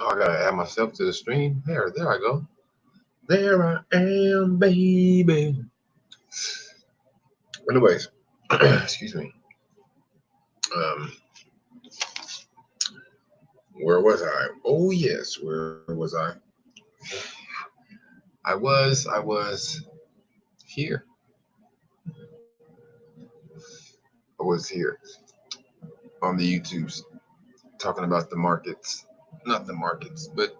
Oh, I gotta add myself to the stream. There I go. There I am, baby. Anyways, excuse me. Um, where was I? Oh yes, where was I? I was here. I was here on the YouTubes talking about the markets, not the markets, but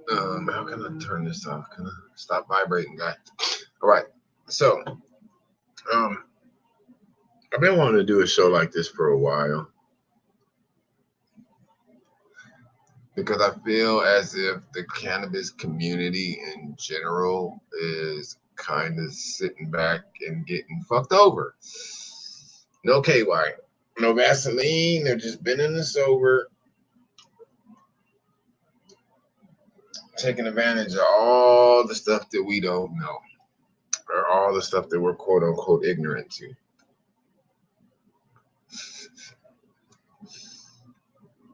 how can I turn this off? Can I stop vibrating, guy? All right. So, um, I've been wanting to do a show like this for a while because I feel as if the cannabis community in general is kind of sitting back and getting fucked over. No KY, no Vaseline. They're just bending us over, taking advantage of all the stuff that we don't know, or all the stuff that we're quote unquote ignorant to.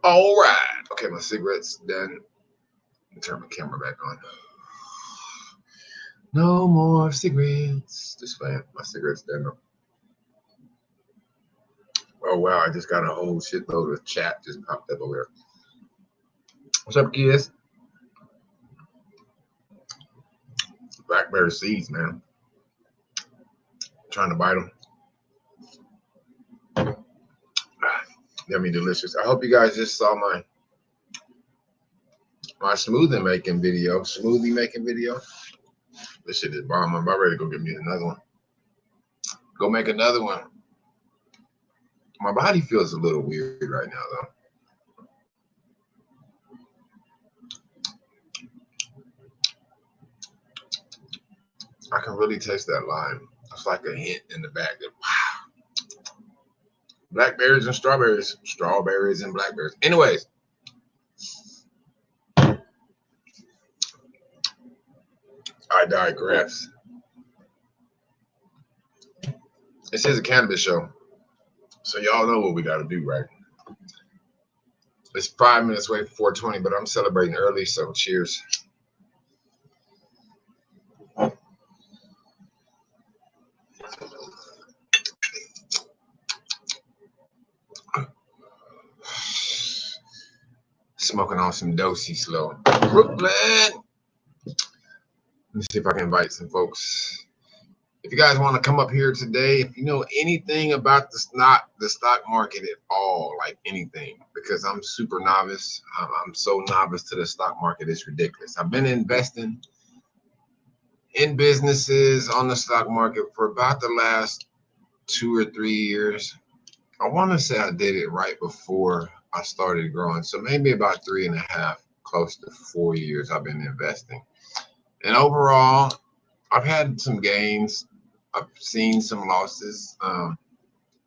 All right. Okay, my cigarette's done. Turn my camera back on. No more cigarettes. Just playing. My cigarette's done. Oh wow, I just got a whole shitload of chat just popped up over here. What's up, kids? Blackberry seeds, man. Trying to bite them. Yummy delicious. I hope you guys just saw my smoothie making video. This shit is bomb. I'm about ready to go get me another one. Go make another one. My body feels a little weird right now though. I can really taste that lime. It's like a hint in the back that wow. Blackberries and strawberries. Strawberries and blackberries. Anyways. I digress. This is a cannabis show. So y'all know what we gotta do, right? It's 5 minutes away from 420, but I'm celebrating early, so cheers. Smoking on some dosey slow. Brooklyn. Let me see if I can invite some folks. If you guys want to come up here today, if you know anything about the stock market at all, like anything, because I'm super novice. I'm so novice to the stock market, it's ridiculous. I've been investing in businesses on the stock market for about the last 2 or 3 years. I want to say I did it right before I started growing. So maybe about 3.5, close to 4 years I've been investing. And overall, I've had some gains. I've seen some losses.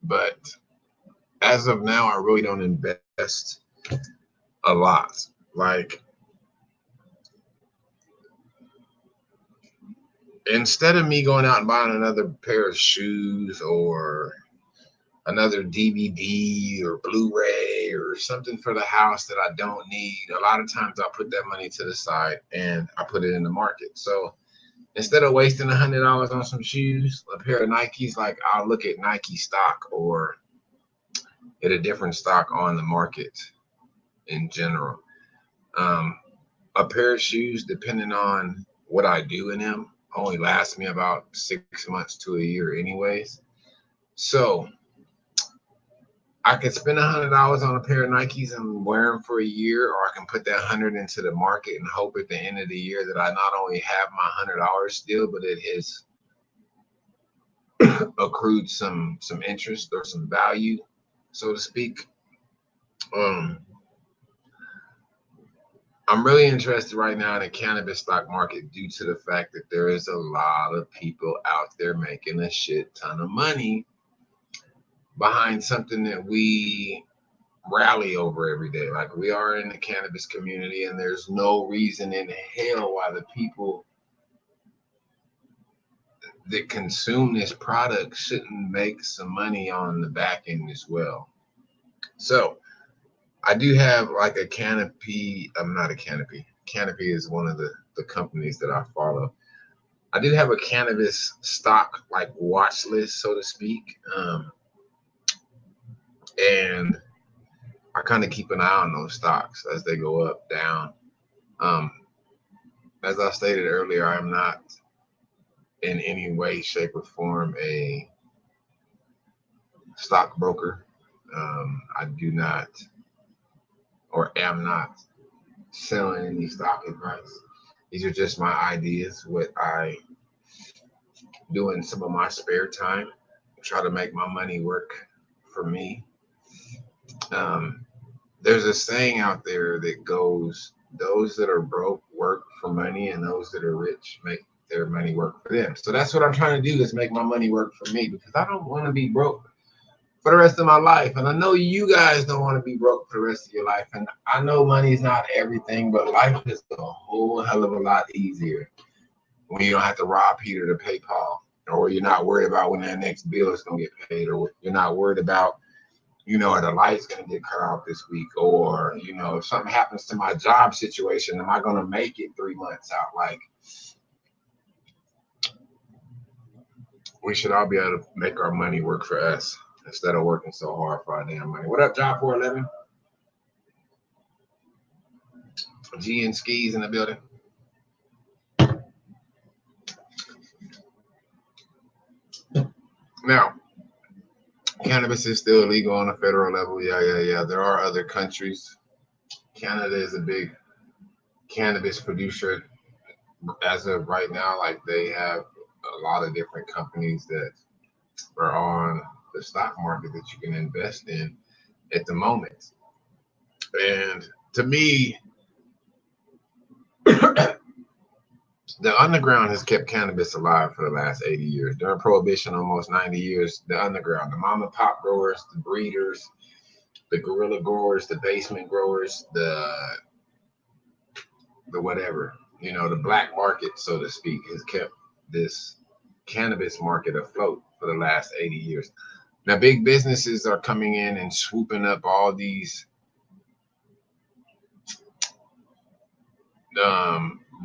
But as of now, I really don't invest a lot. Like, instead of me going out and buying another pair of shoes or another DVD or Blu-ray or something for the house that I don't need, a lot of times I put that money to the side and I put it in the market. So instead of wasting $100 on some shoes, a pair of Nikes, like I'll look at Nike stock or at a different stock on the market in general. A pair of shoes, depending on what I do in them, only lasts me about 6 months to a year anyways. So I could spend $100 on a pair of Nikes and wear them for a year, or I can put that 100 into the market and hope at the end of the year that I not only have my $100 still, but it has accrued some interest or some value, so to speak. I'm really interested right now in the cannabis stock market due to the fact that there is a lot of people out there making a shit ton of money behind something that we rally over every day. Like, we are in the cannabis community, and there's no reason in hell why the people that consume this product shouldn't make some money on the back end as well. So I do have like a Canopy. I'm not a Canopy. Canopy is one of the companies that I follow. I do have a cannabis stock like watch list, so to speak, and I kind of keep an eye on those stocks as they go up, down. Um, as I stated earlier, I'm not in any way, shape, or form a stockbroker. I do not or am not selling any stock advice. These are just my ideas, what I do in some of my spare time, try to make my money work for me. Um, there's a saying out there that goes, those that are broke work for money, and those that are rich make their money work for them. So that's what I'm trying to do, is make my money work for me, because I don't want to be broke for the rest of my life. And I know you guys don't want to be broke for the rest of your life. And I know money is not everything, but life is a whole hell of a lot easier when you don't have to rob Peter to pay Paul, or you're not worried about when that next bill is going to get paid, or you're not worried about, are the lights going to get cut off this week, or, if something happens to my job situation, am I going to make it 3 months out? Like, we should all be able to make our money work for us instead of working so hard for our damn money. What up, Job 411? G and Skis in the building. Now, cannabis is still illegal on a federal level. Yeah. There are other countries. Canada is a big cannabis producer as of right now. Like, they have a lot of different companies that are on the stock market that you can invest in at the moment. And to me, the underground has kept cannabis alive for the last 80 years. During Prohibition, almost 90 years, the underground, the mom and pop growers, the breeders, the guerrilla growers, the basement growers, the whatever, the black market, so to speak, has kept this cannabis market afloat for the last 80 years. Now, big businesses are coming in and swooping up all these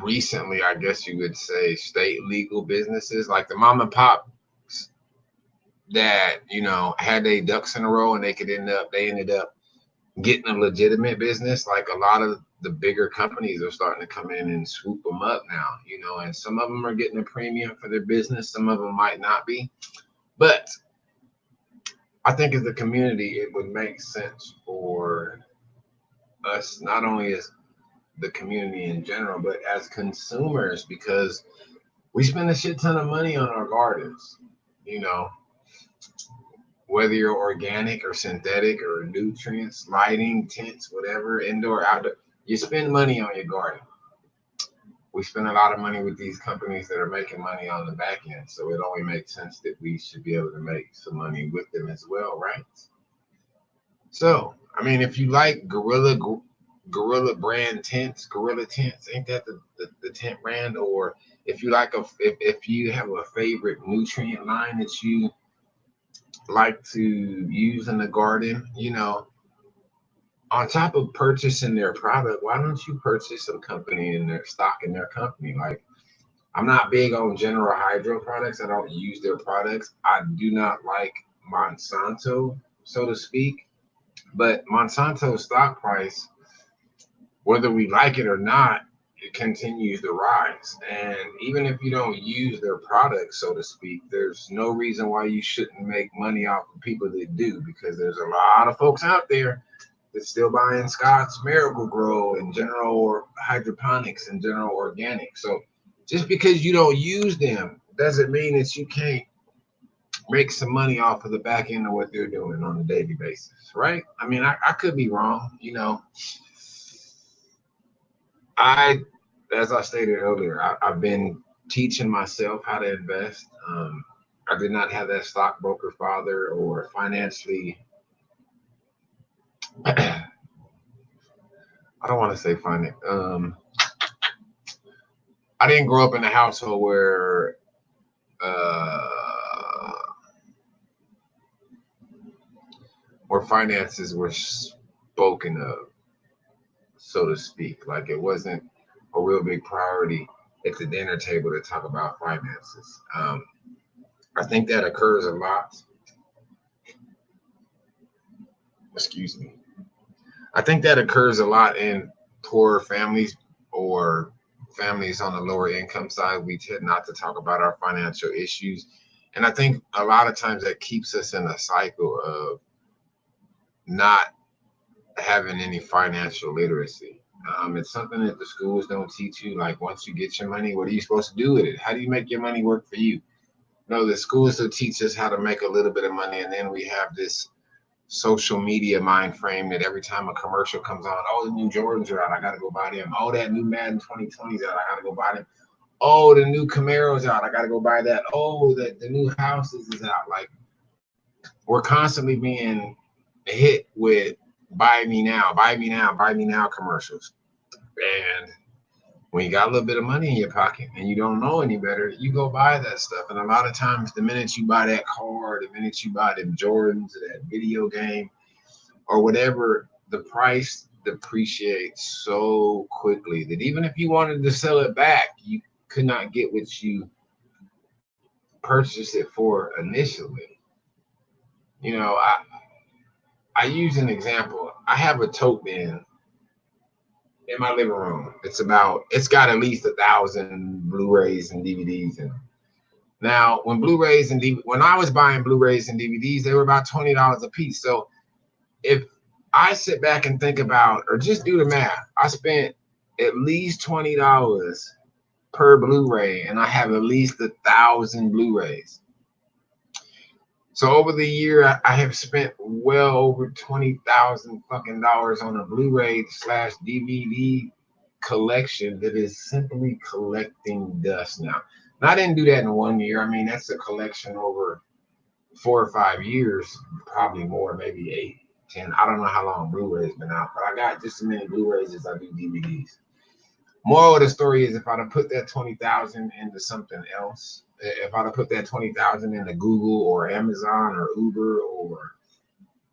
recently, I guess you would say, state legal businesses, like the mom and pop that, had their ducks in a row, and they ended up getting a legitimate business. Like, a lot of the bigger companies are starting to come in and swoop them up now, and some of them are getting a premium for their business. Some of them might not be. But I think as a community, it would make sense for us, not only as the community in general, but as consumers, because we spend a shit ton of money on our gardens, whether you're organic or synthetic or nutrients, lighting, tents, whatever, indoor, outdoor, you spend money on your garden. We spend a lot of money with these companies that are making money on the back end. So it only makes sense that we should be able to make some money with them as well, right? So, I mean, if you like Gorilla brand tents, Gorilla tents, ain't that the tent brand? Or if you like if you have a favorite nutrient line that you like to use in the garden, on top of purchasing their product, why don't you purchase some company in their stock in their company? Like, I'm not big on General Hydro products. I don't use their products. I do not like Monsanto, so to speak. But Monsanto's stock price, whether we like it or not, it continues to rise. And even if you don't use their products, so to speak, there's no reason why you shouldn't make money off of people that do, because there's a lot of folks out there that's still buying Scott's Miracle Grow and General Hydroponics and General Organic. So just because you don't use them doesn't mean that you can't make some money off of the back end of what they're doing on a daily basis, right? I mean, I could be wrong, as I stated earlier, I've been teaching myself how to invest. I did not have that stockbroker father or financially, I don't want to say finance. I didn't grow up in a household where finances were spoken of, so to speak. Like it wasn't a real big priority at the dinner table to talk about finances. I think that occurs a lot. Excuse me. I think that occurs a lot in poor families or families on the lower income side. We tend not to talk about our financial issues. And I think a lot of times that keeps us in a cycle of not having any financial literacy. It's something that the schools don't teach you. Like once you get your money, what are you supposed to do with it? How do you make your money work for you? No, the schools will teach us how to make a little bit of money, and then we have this social media mind frame that every time a commercial comes on, oh, the new Jordans are out, I gotta go buy them. Oh, that new Madden 2020's out, I gotta go buy them. Oh, the new Camaro's out, I gotta go buy that. Oh, the new houses is out. Like we're constantly being hit with buy me now, buy me now, buy me now commercials. And when you got a little bit of money in your pocket and you don't know any better, you go buy that stuff. And a lot of times, the minute you buy that car, the minute you buy them Jordans or that video game or whatever, the price depreciates so quickly that even if you wanted to sell it back, you could not get what you purchased it for initially. You know, I use an example. I have a tote bin in my living room. It's got at least 1,000 Blu-rays and DVDs in them. Now, when I was buying Blu-rays and DVDs, they were about $20 a piece. So if I sit back and think about, or just do the math, I spent at least $20 per Blu-ray, and I have at least 1,000 Blu-rays. So over the year, I have spent well over 20,000 fucking dollars on a Blu-ray slash DVD collection that is simply collecting dust now. And I didn't do that in 1 year. I mean, that's a collection over 4 or 5 years, probably more, maybe 8, 10. I don't know how long Blu-ray's been out, but I got just as many Blu-rays as I do DVDs. Moral of the story is if I'd have put that 20,000 into something else, if I'd have put that 20,000 into Google or Amazon or Uber or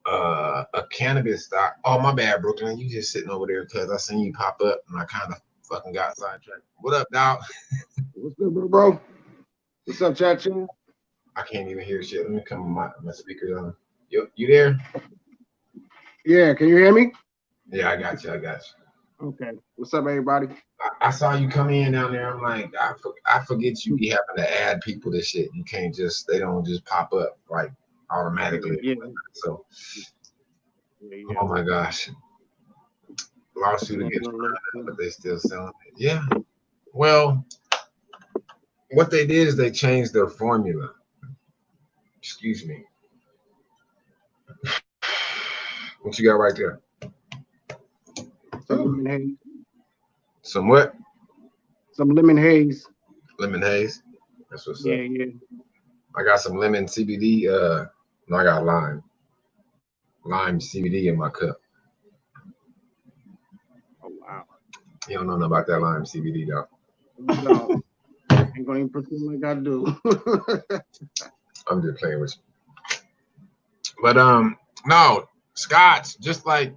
a cannabis stock. Oh, my bad, Brooklyn. You just sitting over there because I seen you pop up and I kind of fucking got sidetracked. What up, dog? What's good, bro? What's up, chat? I can't even hear shit. Let me come with my speakers on. You there? Yeah, can you hear me? Yeah, I got you. Okay. What's up, everybody? I saw you come in down there. I'm like, I forget you be having to add people to shit. You can't they don't just pop up like automatically. Yeah. So, oh my gosh. Lawsuit against Robinhood, but they still selling it. Yeah. Well, what they did is they changed their formula. Excuse me. What you got right there? Some lemon haze. Some what? Some lemon haze. Lemon haze. That's what's up. Yeah. I got some lemon CBD. No, I got lime CBD in my cup. Oh wow. You don't know nothing about that lime CBD though. No, ain't gonna even pretend like I do. I'm just playing with you. But no, Scotch, just like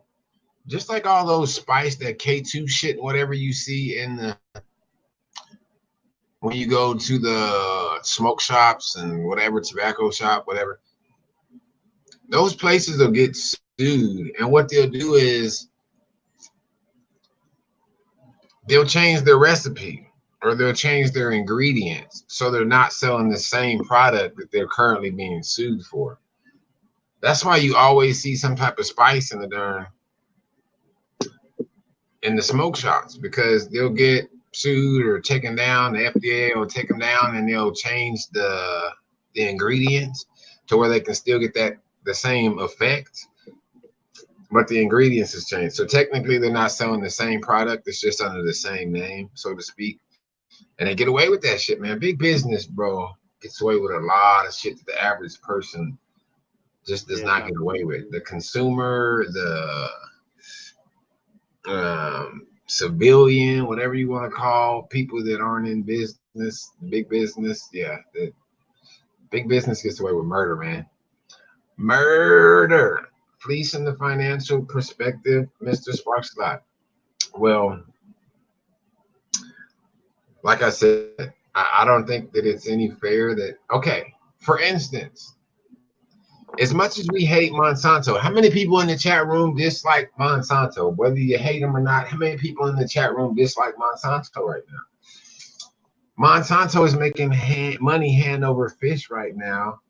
all those spice, that K2 shit, whatever you see when you go to the smoke shops and whatever, tobacco shop, whatever, those places will get sued. And what they'll do is they'll change their recipe or they'll change their ingredients so they're not selling the same product that they're currently being sued for. That's why you always see some type of spice in the smoke shops, because they'll get sued or taken down. The FDA will take them down and they'll change the ingredients to where they can still get the same effect, but the ingredients has changed. So technically they're not selling the same product. It's just under the same name, so to speak. And they get away with that shit, man. Big business, bro, gets away with a lot of shit that the average person just does not get away with. The consumer, the civilian, whatever you want to call people that aren't in business, big business. Yeah, the big business gets away with murder, man. Murder. police in the financial perspective, Mr. Sparkscott. Well, like I said, I don't think that it's any fair that, okay, for instance, as much as we hate Monsanto, how many people in the chat room dislike Monsanto? Whether you hate them or not, how many people in the chat room dislike Monsanto right now? Monsanto is making money hand over fist right now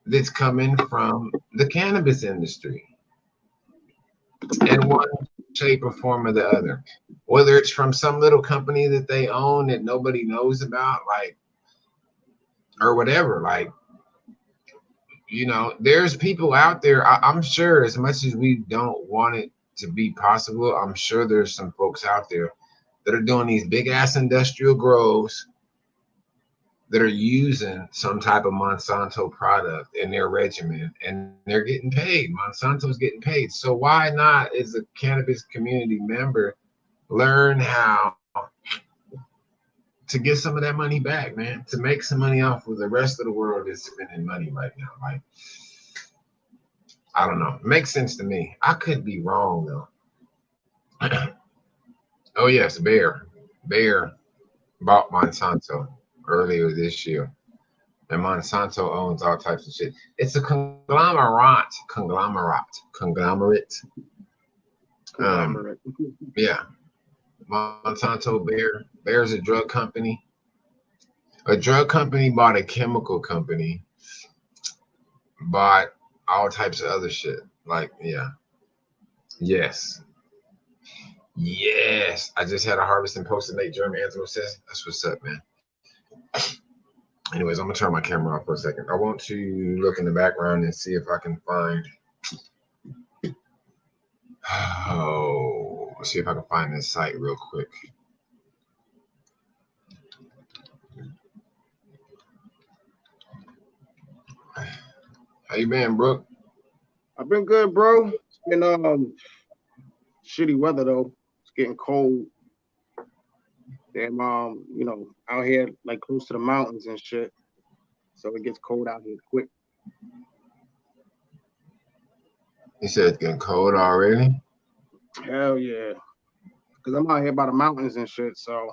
that's coming from the cannabis industry in one shape or form or the other. Whether it's from some little company that they own that nobody knows about, like, or whatever, like, there's people out there. I'm sure, as much as we don't want it to be possible, I'm sure there's some folks out there that are doing these big ass industrial grows that are using some type of Monsanto product in their regimen, and they're getting paid. Monsanto's getting paid. So why not, as a cannabis community member, learn how to get some of that money back, man, to make some money off of the rest of the world is spending money right now. Like, I don't know. It makes sense to me. I could be wrong though. Oh yes, Bear bought Monsanto earlier this year. And Monsanto owns all types of shit. It's a conglomerate. Yeah. Monsanto Bear's a drug company. A drug company bought a chemical company, bought all types of other shit. Like, yeah. Yes. I just had a harvest and posted. Nate Jeremy Anthony says, that's what's up, man. Anyways, I'm gonna turn my camera off for a second. I want to look in the background and see if I can find. See if I can find this site real quick. How you been, Brooke? I've been good, bro. It's been shitty weather though. It's getting cold. Damn, out here like close to the mountains and shit. So it gets cold out here quick. You said it's getting cold already? Hell yeah. Because I'm out here by the mountains and shit, so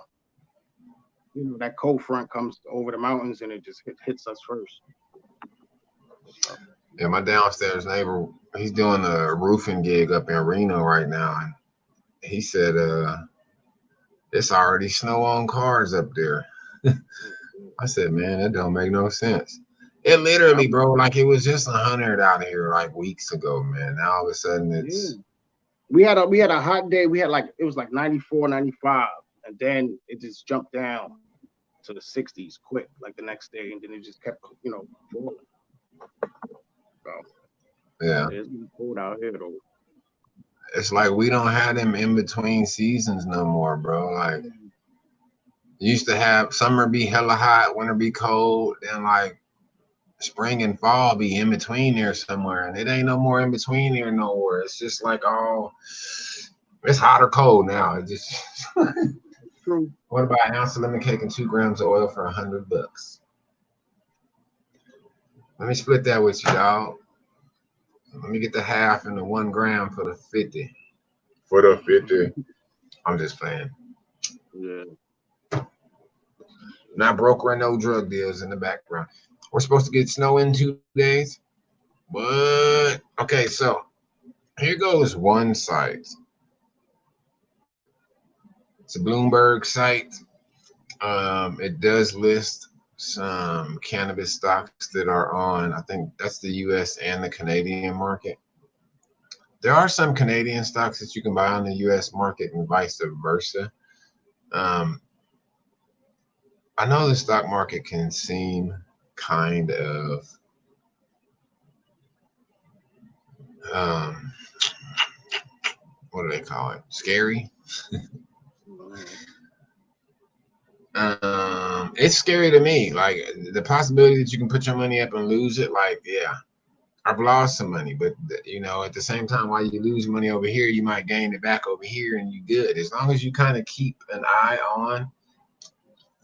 that cold front comes over the mountains and it just hits us first. Yeah, my downstairs neighbor, he's doing a roofing gig up in Reno right now, and he said it's already snow on cars up there. I said, man, that don't make no sense. It literally, bro, like it was just 100 out here like weeks ago, man. Now all of a sudden it's we had a hot day. We had it was like 94, 95, and then it just jumped down to the 60s quick, like the next day, and then it just kept falling. So yeah, it's cold out here though. It's like we don't have them in between seasons no more, bro. Like, used to have summer be hella hot, winter be cold, and like spring and fall be in between there somewhere, and it ain't no more in between there nowhere. It's just like it's hot or cold now. It just True. What about an ounce of lemon cake and 2 grams of oil for $100? Let me split that with you, y'all. Let me get the half and the 1 gram for the 50. For the 50. I'm just playing. Yeah. Not brokering no drug deals in the background. We're supposed to get snow in 2 days. What? Okay, so here goes one site. It's a Bloomberg site. It does list some cannabis stocks that are on, I think that's the US and the Canadian market. There are some Canadian stocks that you can buy on the US market and vice versa. I know the stock market can seem kind of what do they call it? Scary. It's scary to me. Like the possibility that you can put your money up and lose it. Like, yeah, I've lost some money, but at the same time, while you lose money over here, you might gain it back over here, and you good. As long as you kind of keep an eye on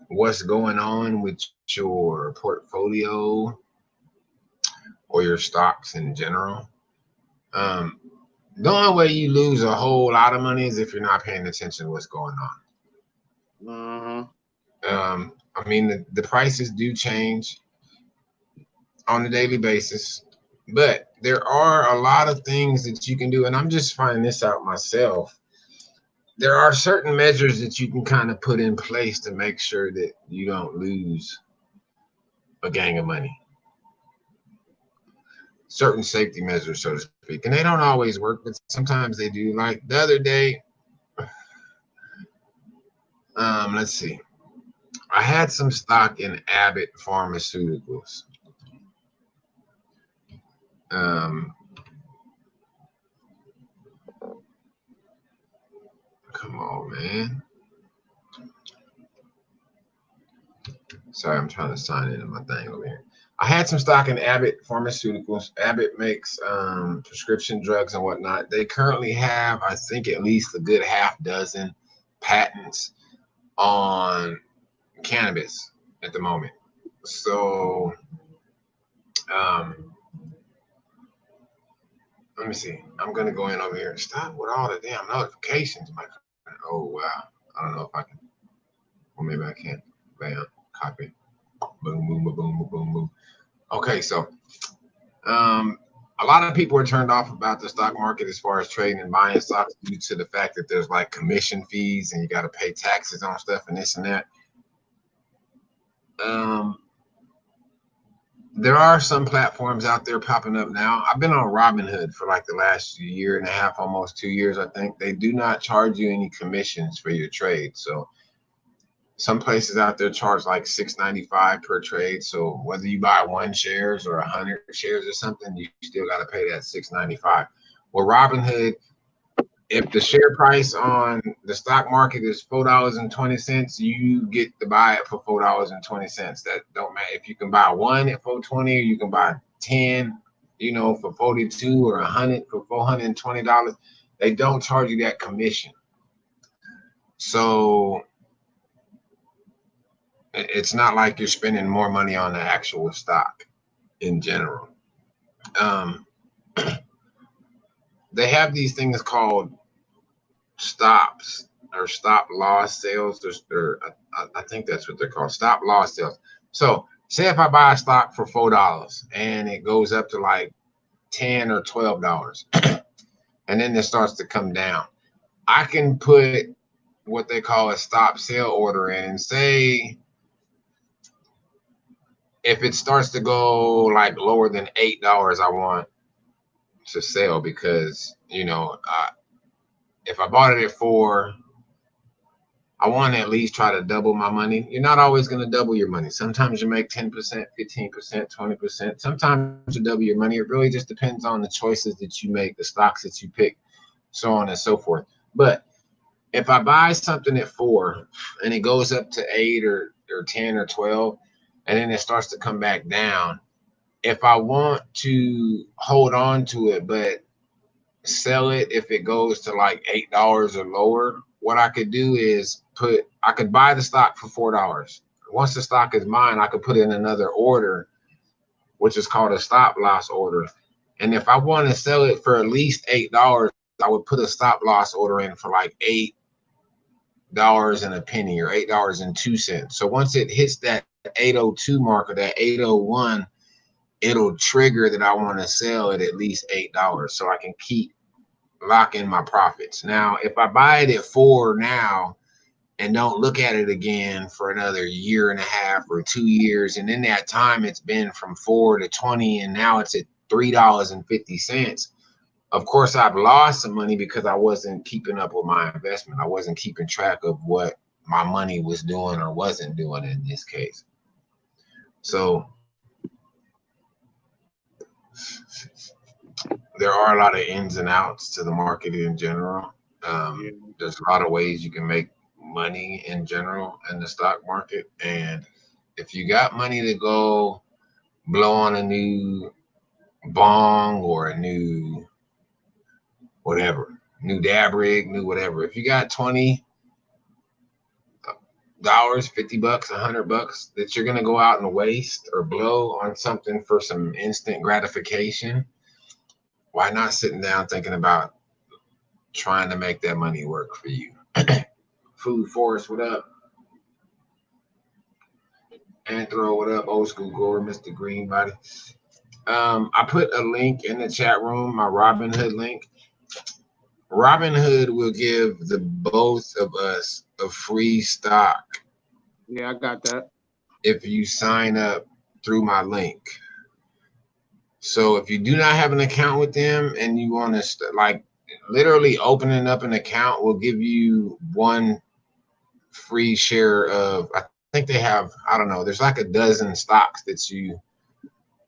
what's going on with your portfolio or your stocks in general. Um, the only way you lose a whole lot of money is if you're not paying attention to what's going Uh-huh. on. I mean, the prices do change on a daily basis, but there are a lot of things that you can do. And I'm just finding this out myself. There are certain measures that you can kind of put in place to make sure that you don't lose a gang of money. Certain safety measures, so to speak. And they don't always work, but sometimes they do. Like the other day, let's see. I had some stock in Abbott Pharmaceuticals. Um, Come on, man. Sorry, I'm trying to sign into my thing over here. I had some stock in Abbott Pharmaceuticals. Abbott makes prescription drugs and whatnot. They currently have, I think, at least a good half dozen patents on cannabis at the moment. So, um, let me see. I'm gonna go in over here and stop with all the damn notifications, my friend. Oh wow. I don't know if I can. Or maybe I can. Bam. Copy. Boom, boom, boom, boom, boom, boom. Okay, so um, a lot of people are turned off about the stock market as far as trading and buying stocks due to the fact that there's like commission fees and you got to pay taxes on stuff and this and that. Um, there are some platforms out there popping up now. I've been on Robinhood for like the last year and a half, almost 2 years, I think. They do not charge you any commissions for your trade. So some places out there charge like $6.95 per trade. So whether you buy 1 shares or 100 shares or something, you still got to pay that $6.95. Well, Robinhood, if the share price on the stock market is $4.20, you get to buy it for $4.20. That don't matter if you can buy one at 420 or you can buy 10, for 42 or 100 for $420. They don't charge you that commission. So it's not like you're spending more money on the actual stock in general. Um, they have these things called stops or stop loss sales, or I think that's what they're called, stop loss sales. So say if I buy a stock for $4 and it goes up to like 10 or $12, and then it starts to come down, I can put what they call a stop sale order in and say if it starts to go like lower than $8, I want to sell because if I bought it at 4, I want to at least try to double my money. You're not always going to double your money. Sometimes you make 10%, 15%, 20%. Sometimes you double your money. It really just depends on the choices that you make, the stocks that you pick, so on and so forth. But if I buy something at 4 and it goes up to 8 or 10 or 12, and then it starts to come back down, if I want to hold on to it, but sell it if it goes to like $8 or lower, what I could do is I could buy the stock for $4. Once the stock is mine, I could put in another order, which is called a stop loss order. And if I want to sell it for at least $8, I would put a stop loss order in for like $8 and a penny or $8.02. So once it hits that 802 mark or that 801, it'll trigger that I want to sell at least $8 so I can lock in my profits. Now, if I buy it at 4 now and don't look at it again for another year and a half or 2 years, and in that time it's been from 4 to 20 and now it's at $3.50, of course I've lost some money because I wasn't keeping up with my investment. I wasn't keeping track of what my money was doing or wasn't doing in this case. So there are a lot of ins and outs to the market in general. Yeah. There's a lot of ways you can make money in general in the stock market. And if you got money to go blow on a new bong or a new whatever, new dab rig, new whatever, if you got $20, $50, $100 that you're gonna go out and waste or blow on something for some instant gratification, Why not sitting down thinking about trying to make that money work for you? Food Forest, what up? Anthro, what up? Old school Gore, Mr. Greenbody. I put a link in the chat room, my Robinhood link. Robinhood will give the both of us a free stock Yeah, I got that. if you sign up through my link. So if you do not have an account with them and you want to like literally opening up an account will give you one free share of, I think they have, I don't know, there's like a dozen stocks that you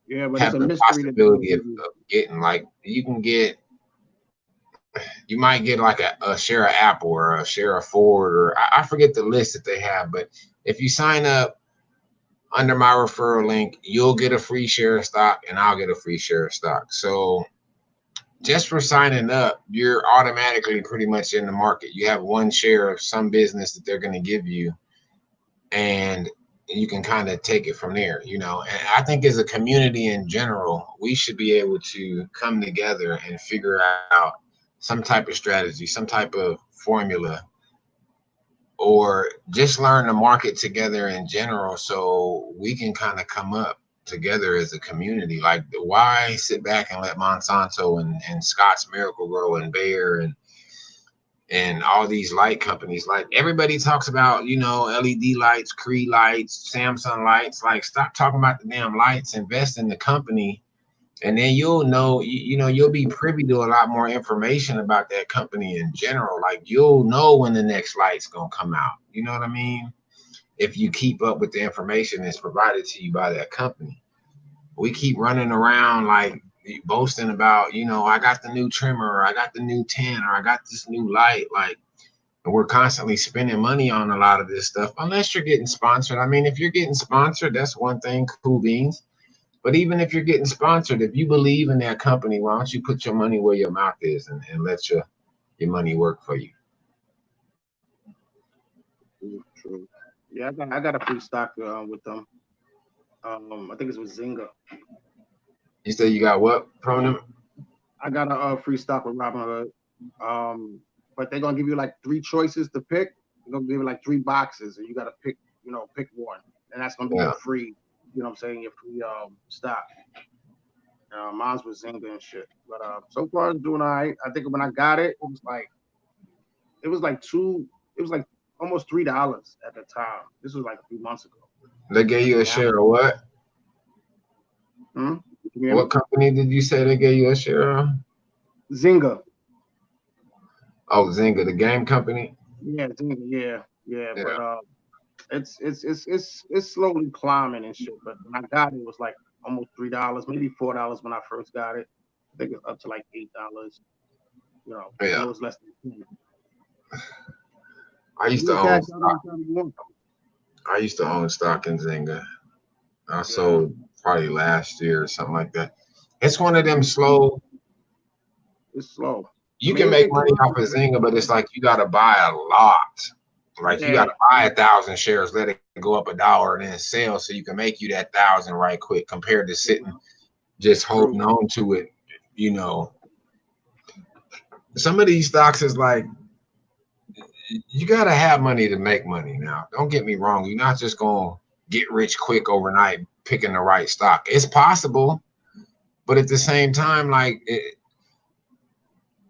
Yeah, but have it's a the mystery that they're gonna possibility give you. of getting. Like you can get, you might get like a share of Apple or a share of Ford, or I forget the list that they have, but if you sign up under my referral link, you'll get a free share of stock and I'll get a free share of stock. So just for signing up, you're automatically pretty much in the market. You have one share of some business that they're going to give you, and you can kind of take it from there, you know. And I think as a community in general, we should be able to come together and figure out some type of strategy, some type of formula, or just learn the market together in general so we can kind of come up together as a community. Like, why sit back and let Monsanto and Scott's Miracle Grow and Bayer and all these light companies, like everybody talks about, you know, LED lights, Cree lights, Samsung lights. Like, stop talking about the damn lights, invest in the company, and then you'll know, you know, you'll be privy to a lot more information about that company in general. Like, you'll know when the next light's gonna come out. You know what I mean? If you keep up with the information that's provided to you by that company. We keep running around like boasting about, you know, I got the new trimmer, or I got the new 10, or I got this new light. Like, and we're constantly spending money on a lot of this stuff, unless you're getting sponsored. I mean, if you're getting sponsored, that's one thing, cool beans. But even if you're getting sponsored, if you believe in that company, why don't you put your money where your mouth is and let your money work for you? True. Yeah, I got a free stock with them. I think it's with Zynga. You say you got what from them? I got a free stock with Robinhood. But they're gonna give you like three choices to pick. They're gonna give you like three boxes, and you gotta pick, pick one, and that's gonna be Yeah. your free. You know what I'm saying? Your free stock. Mine's with Zynga and shit. But so far it's doing all right. I think when I got it, it was like almost $3 at the time. This was like a few months ago. They gave And you a now, share of what? can you hear me? What company did you say they gave you a share of? Zynga. Oh, Zynga, the game company. Yeah, Zynga, yeah. Yeah. But it's slowly climbing and shit. But when I got it, it was like almost $3, maybe $4 when I first got it. I think it's up to like $8. And it Yeah. was less than 10. I used You to can own cash out stock. anytime you want. I used to own stock in Zynga. I Yeah, sold probably last year or something like that. It's one of them slow. it's slow. I You mean, can make it money off of climbs. Zynga, but it's like you got to buy a lot. Like you got Yeah, to buy 1,000 shares, let it go up $1, and then sell, so you can make you that 1,000 right quick. Compared to sitting just true. holding on to it, you know. Some of these stocks is like you got to have money to make money. Now, don't get me wrong. You're not just gonna get rich quick overnight picking the right stock. It's possible, but at the same time, like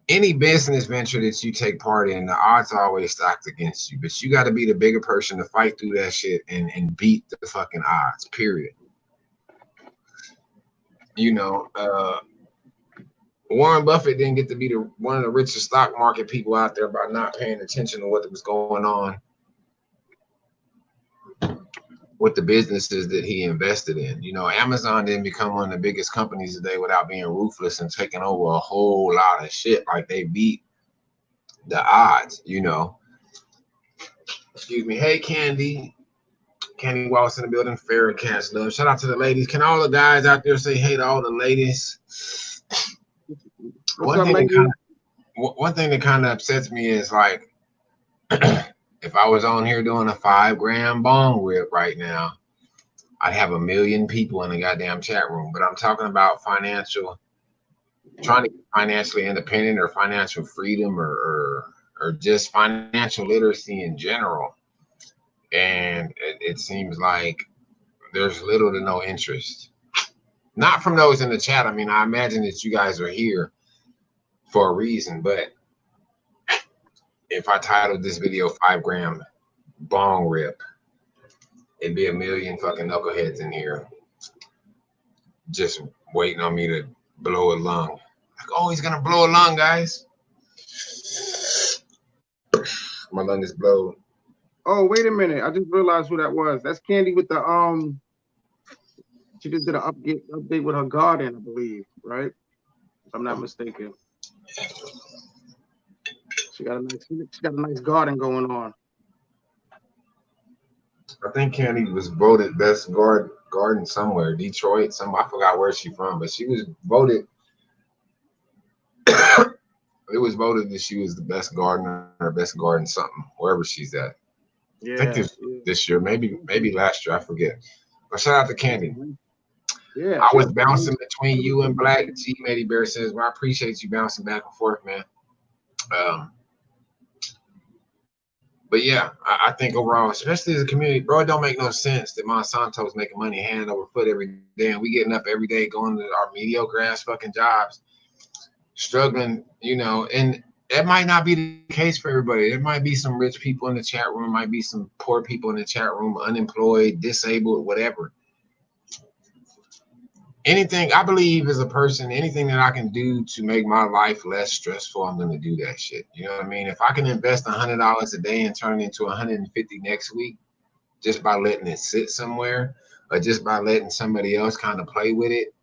any business venture that you take part in, the odds are always stacked against you. But you got to be the bigger person to fight through that shit and beat the fucking odds. Period. You know, Warren Buffett didn't get to be one of the richest stock market people out there by not paying attention to what was going on with the businesses that he invested in. You know, Amazon didn't become one of the biggest companies today without being ruthless and taking over a whole lot of shit. Like, they beat the odds, you know. Excuse me. Hey, Candy Wallace in the building. Farrah Cats love. Shout out to the ladies. Can all the guys out there say hey to all the ladies? What's up, lady? One thing that kind of upsets me is like, if I was on here doing a 5-gram bong rip right now, I'd have 1 million people in the goddamn chat room. But I'm talking about financial trying to be financially independent or financial freedom or just financial literacy in general. And it seems like there's little to no interest. Not from those in the chat. I mean, I imagine that you guys are here for a reason, but if I titled this video 5 gram bong rip, it'd be a million fucking knuckleheads in here just waiting on me to blow a lung. Like, oh, he's gonna blow a lung, guys. My lung is blowed. Oh, wait a minute. I just realized who that was. That's Candy with the she just did an update with her garden, I believe, right? If I'm not mistaken. She got a nice garden going on. I think Candy was voted best garden somewhere, Detroit. I forgot where she's from, but she was voted. It was voted that she was the best gardener or best garden something wherever she's at. Yeah, I think this year, maybe last year, I forget. But shout out to Candy. Yeah, I was bouncing between you and Black. G Matty Bear says, "Well, I appreciate you bouncing back and forth, man." But yeah, I think overall, especially as a community, bro, it don't make no sense that Monsanto's making money hand over foot every day, and we getting up every day going to our mediocre ass fucking jobs, struggling, you know, and that might not be the case for everybody. There might be some rich people in the chat room, might be some poor people in the chat room, unemployed, disabled, whatever. Anything I believe as a person, anything that I can do to make my life less stressful, I'm gonna do that shit. You know what I mean? If I can invest $100 a day and turn it into 150 next week, just by letting it sit somewhere, or just by letting somebody else kind of play with it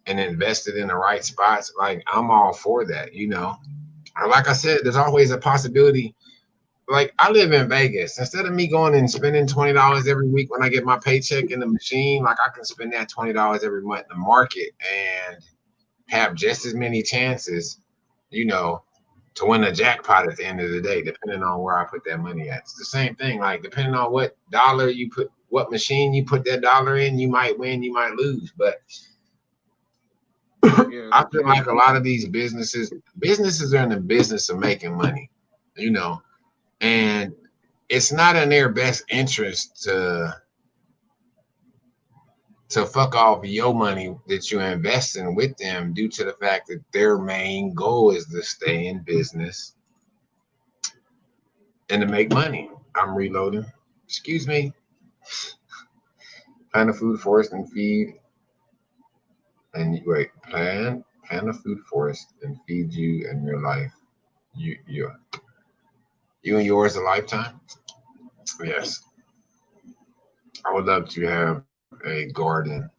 and invest it in the right spots, like I'm all for that. You know, like I said, there's always a possibility. Like I live in Vegas. Instead of me going and spending $20 every week when I get my paycheck in the machine, like I can spend that $20 every month in the market and have just as many chances, you know, to win a jackpot at the end of the day, depending on where I put that money at. It's the same thing. Like depending on what dollar you put, what machine you put that dollar in, you might win, you might lose. But I feel like a lot of these businesses are in the business of making money, you know. And it's not in their best interest to fuck off your money that you're investing with them due to the fact that their main goal is to stay in business and to make money. I'm reloading. Excuse me. Plan a food forest and feed and wait, plan a food forest and feed you and your life. You and yours a lifetime? Yes. I would love to have a garden,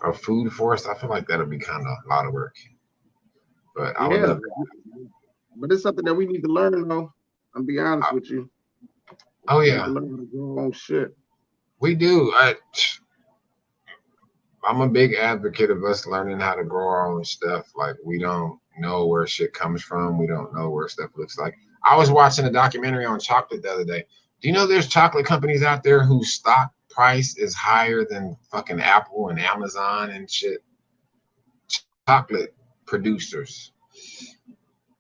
a food forest. I feel like that'll be kind of a lot of work. But I would love that. But it's something that we need to learn though. I'll be honest with you. Oh yeah. We need to learn how to grow our own shit. We do. I'm a big advocate of us learning how to grow our own stuff. Like we don't know where shit comes from. We don't know where stuff looks like. I was watching a documentary on chocolate the other day. Do you know there's chocolate companies out there whose stock price is higher than fucking Apple and Amazon and shit? Chocolate producers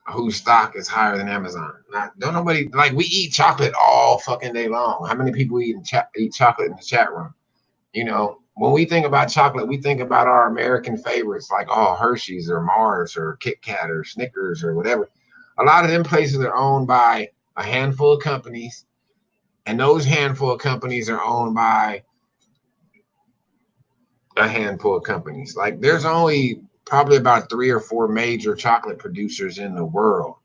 whose stock is higher than Amazon. Don't nobody like we eat chocolate all fucking day long. How many people eat chocolate in the chat room? You know, when we think about chocolate, we think about our American favorites like Hershey's or Mars or Kit Kat or Snickers or whatever. A lot of them places are owned by a handful of companies, and those handful of companies are owned by a handful of companies. Like there's only probably about 3 or 4 major chocolate producers in the world.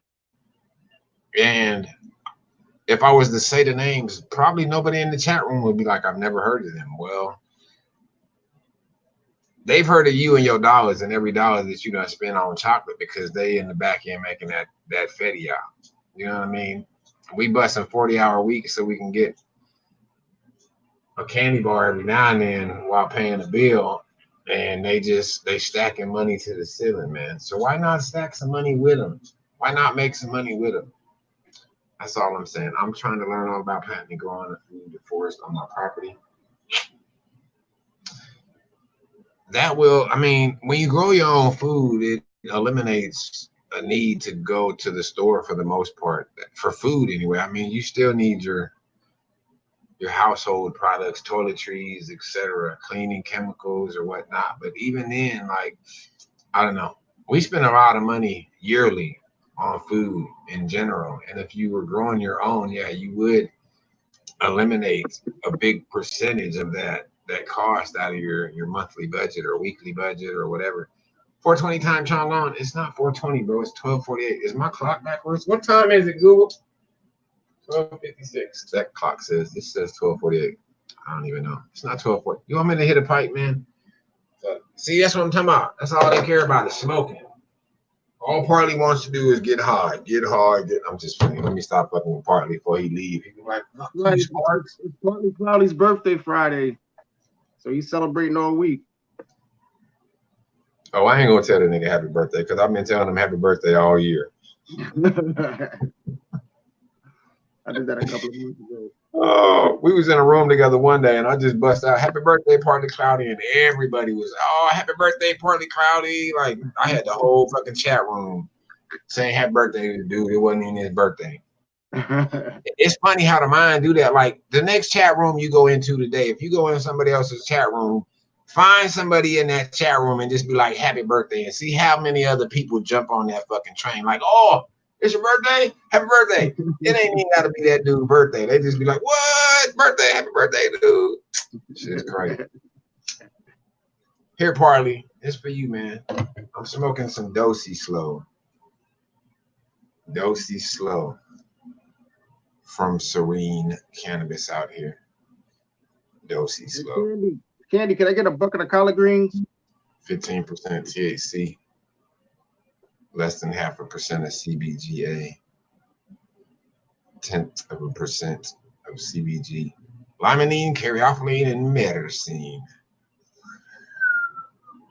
And if I was to say the names, probably nobody in the chat room would be like, I've never heard of them. Well, they've heard of you and your dollars and every dollar that you done spend on chocolate because they in the back end making that fetty out. You know what I mean? We busting 40-hour weeks so we can get a candy bar every now and then while paying a bill, and they stacking money to the ceiling, man. So why not stack some money with them? Why not make some money with them? That's all I'm saying. I'm trying to learn all about planting and growing a food forest on my property. that will, I mean, when you grow your own food, it eliminates a need to go to the store for the most part for food anyway. I mean, you still need your household products, toiletries, etc., cleaning chemicals or whatnot. But even then, like, I don't know, we spend a lot of money yearly on food in general. And if you were growing your own, yeah, you would eliminate a big percentage of that cost out of your monthly budget or weekly budget or whatever. 420 times Sean Long, it's not 420, bro. It's 1248. Is my clock backwards? What time is it, Google? 1256. That clock says, this says 1248. I don't even know. It's not 1240. You want me to hit a pipe, man? See, that's what I'm talking about. That's all they care about is smoking. All Partly wants to do is get high, get hard. I'm just funny. Let me stop fucking with Partly before he leave. He be like, fuck Right. you, Sparks. It's Partly Cloudy's birthday Friday, so he's celebrating all week. Oh, I ain't gonna tell the nigga happy birthday because I've been telling him happy birthday all year. I did that a couple of months ago. Oh, we was in a room together one day and I just bust out happy birthday, Partly Cloudy, and everybody was, oh, happy birthday, Partly Cloudy. Like I had the whole fucking chat room saying happy birthday to the dude. It wasn't even his birthday. It's funny how the mind do that. Like the next chat room you go into today, if you go in somebody else's chat room, find somebody in that chat room and just be like happy birthday and see how many other people jump on that fucking train. Like, oh, it's your birthday? Happy birthday. It ain't even gotta be that dude's birthday. They just be like, what? Birthday, happy birthday, dude. Shit's crazy. Here, Partly, it's for you, man. I'm smoking some Dosey Slow. Dosey Slow from Serene Cannabis out here. Dosey Slow. Candy, can I get a bucket of collard greens? 15% THC. Less than 0.5% of CBGA, 0.1% of CBG, limonene, caryophyllene, and myrcene.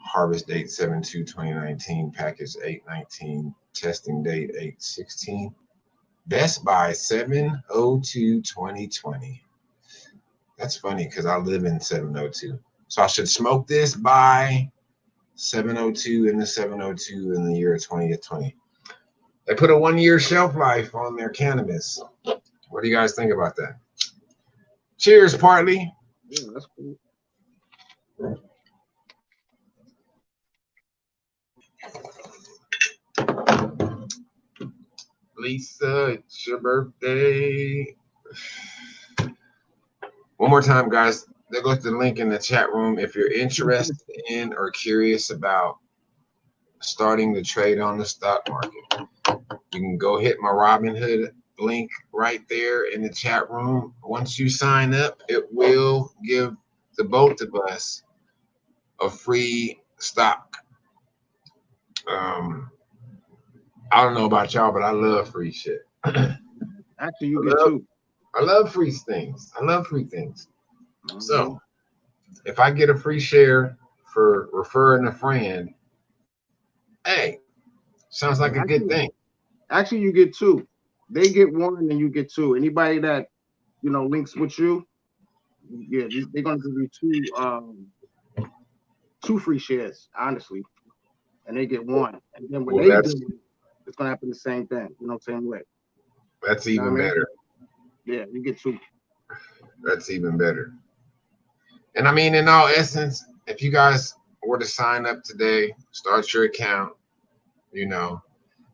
Harvest date 7/2/2019, package 8/19, testing date 8/16. Best by 7/02/2020. That's funny because I live in 702. So I should smoke this by 702 in the 702 in the year 2020. They put a 1-year shelf life on their cannabis. What do you guys think about that? Cheers, Partly. Yeah, that's cool. Lisa, it's your birthday. One more time, guys. There goes the link in the chat room. If you're interested in or curious about starting to trade on the stock market, you can go hit my Robinhood link right there in the chat room. Once you sign up, it will give the both of us a free stock. I don't know about y'all, but I love free shit. Actually, you get two. I love free things. I love free things. So if I get a free share for referring a friend, hey, sounds like a good thing. Actually, you get two. They get one and you get two. Anybody that links with you, yeah, they're gonna give you two free shares, honestly, and they get one. And then when they do it, it's gonna happen the same thing, same way. That's even better. Yeah, you get two. That's even better. And I mean, in all essence, if you guys were to sign up today, start your account,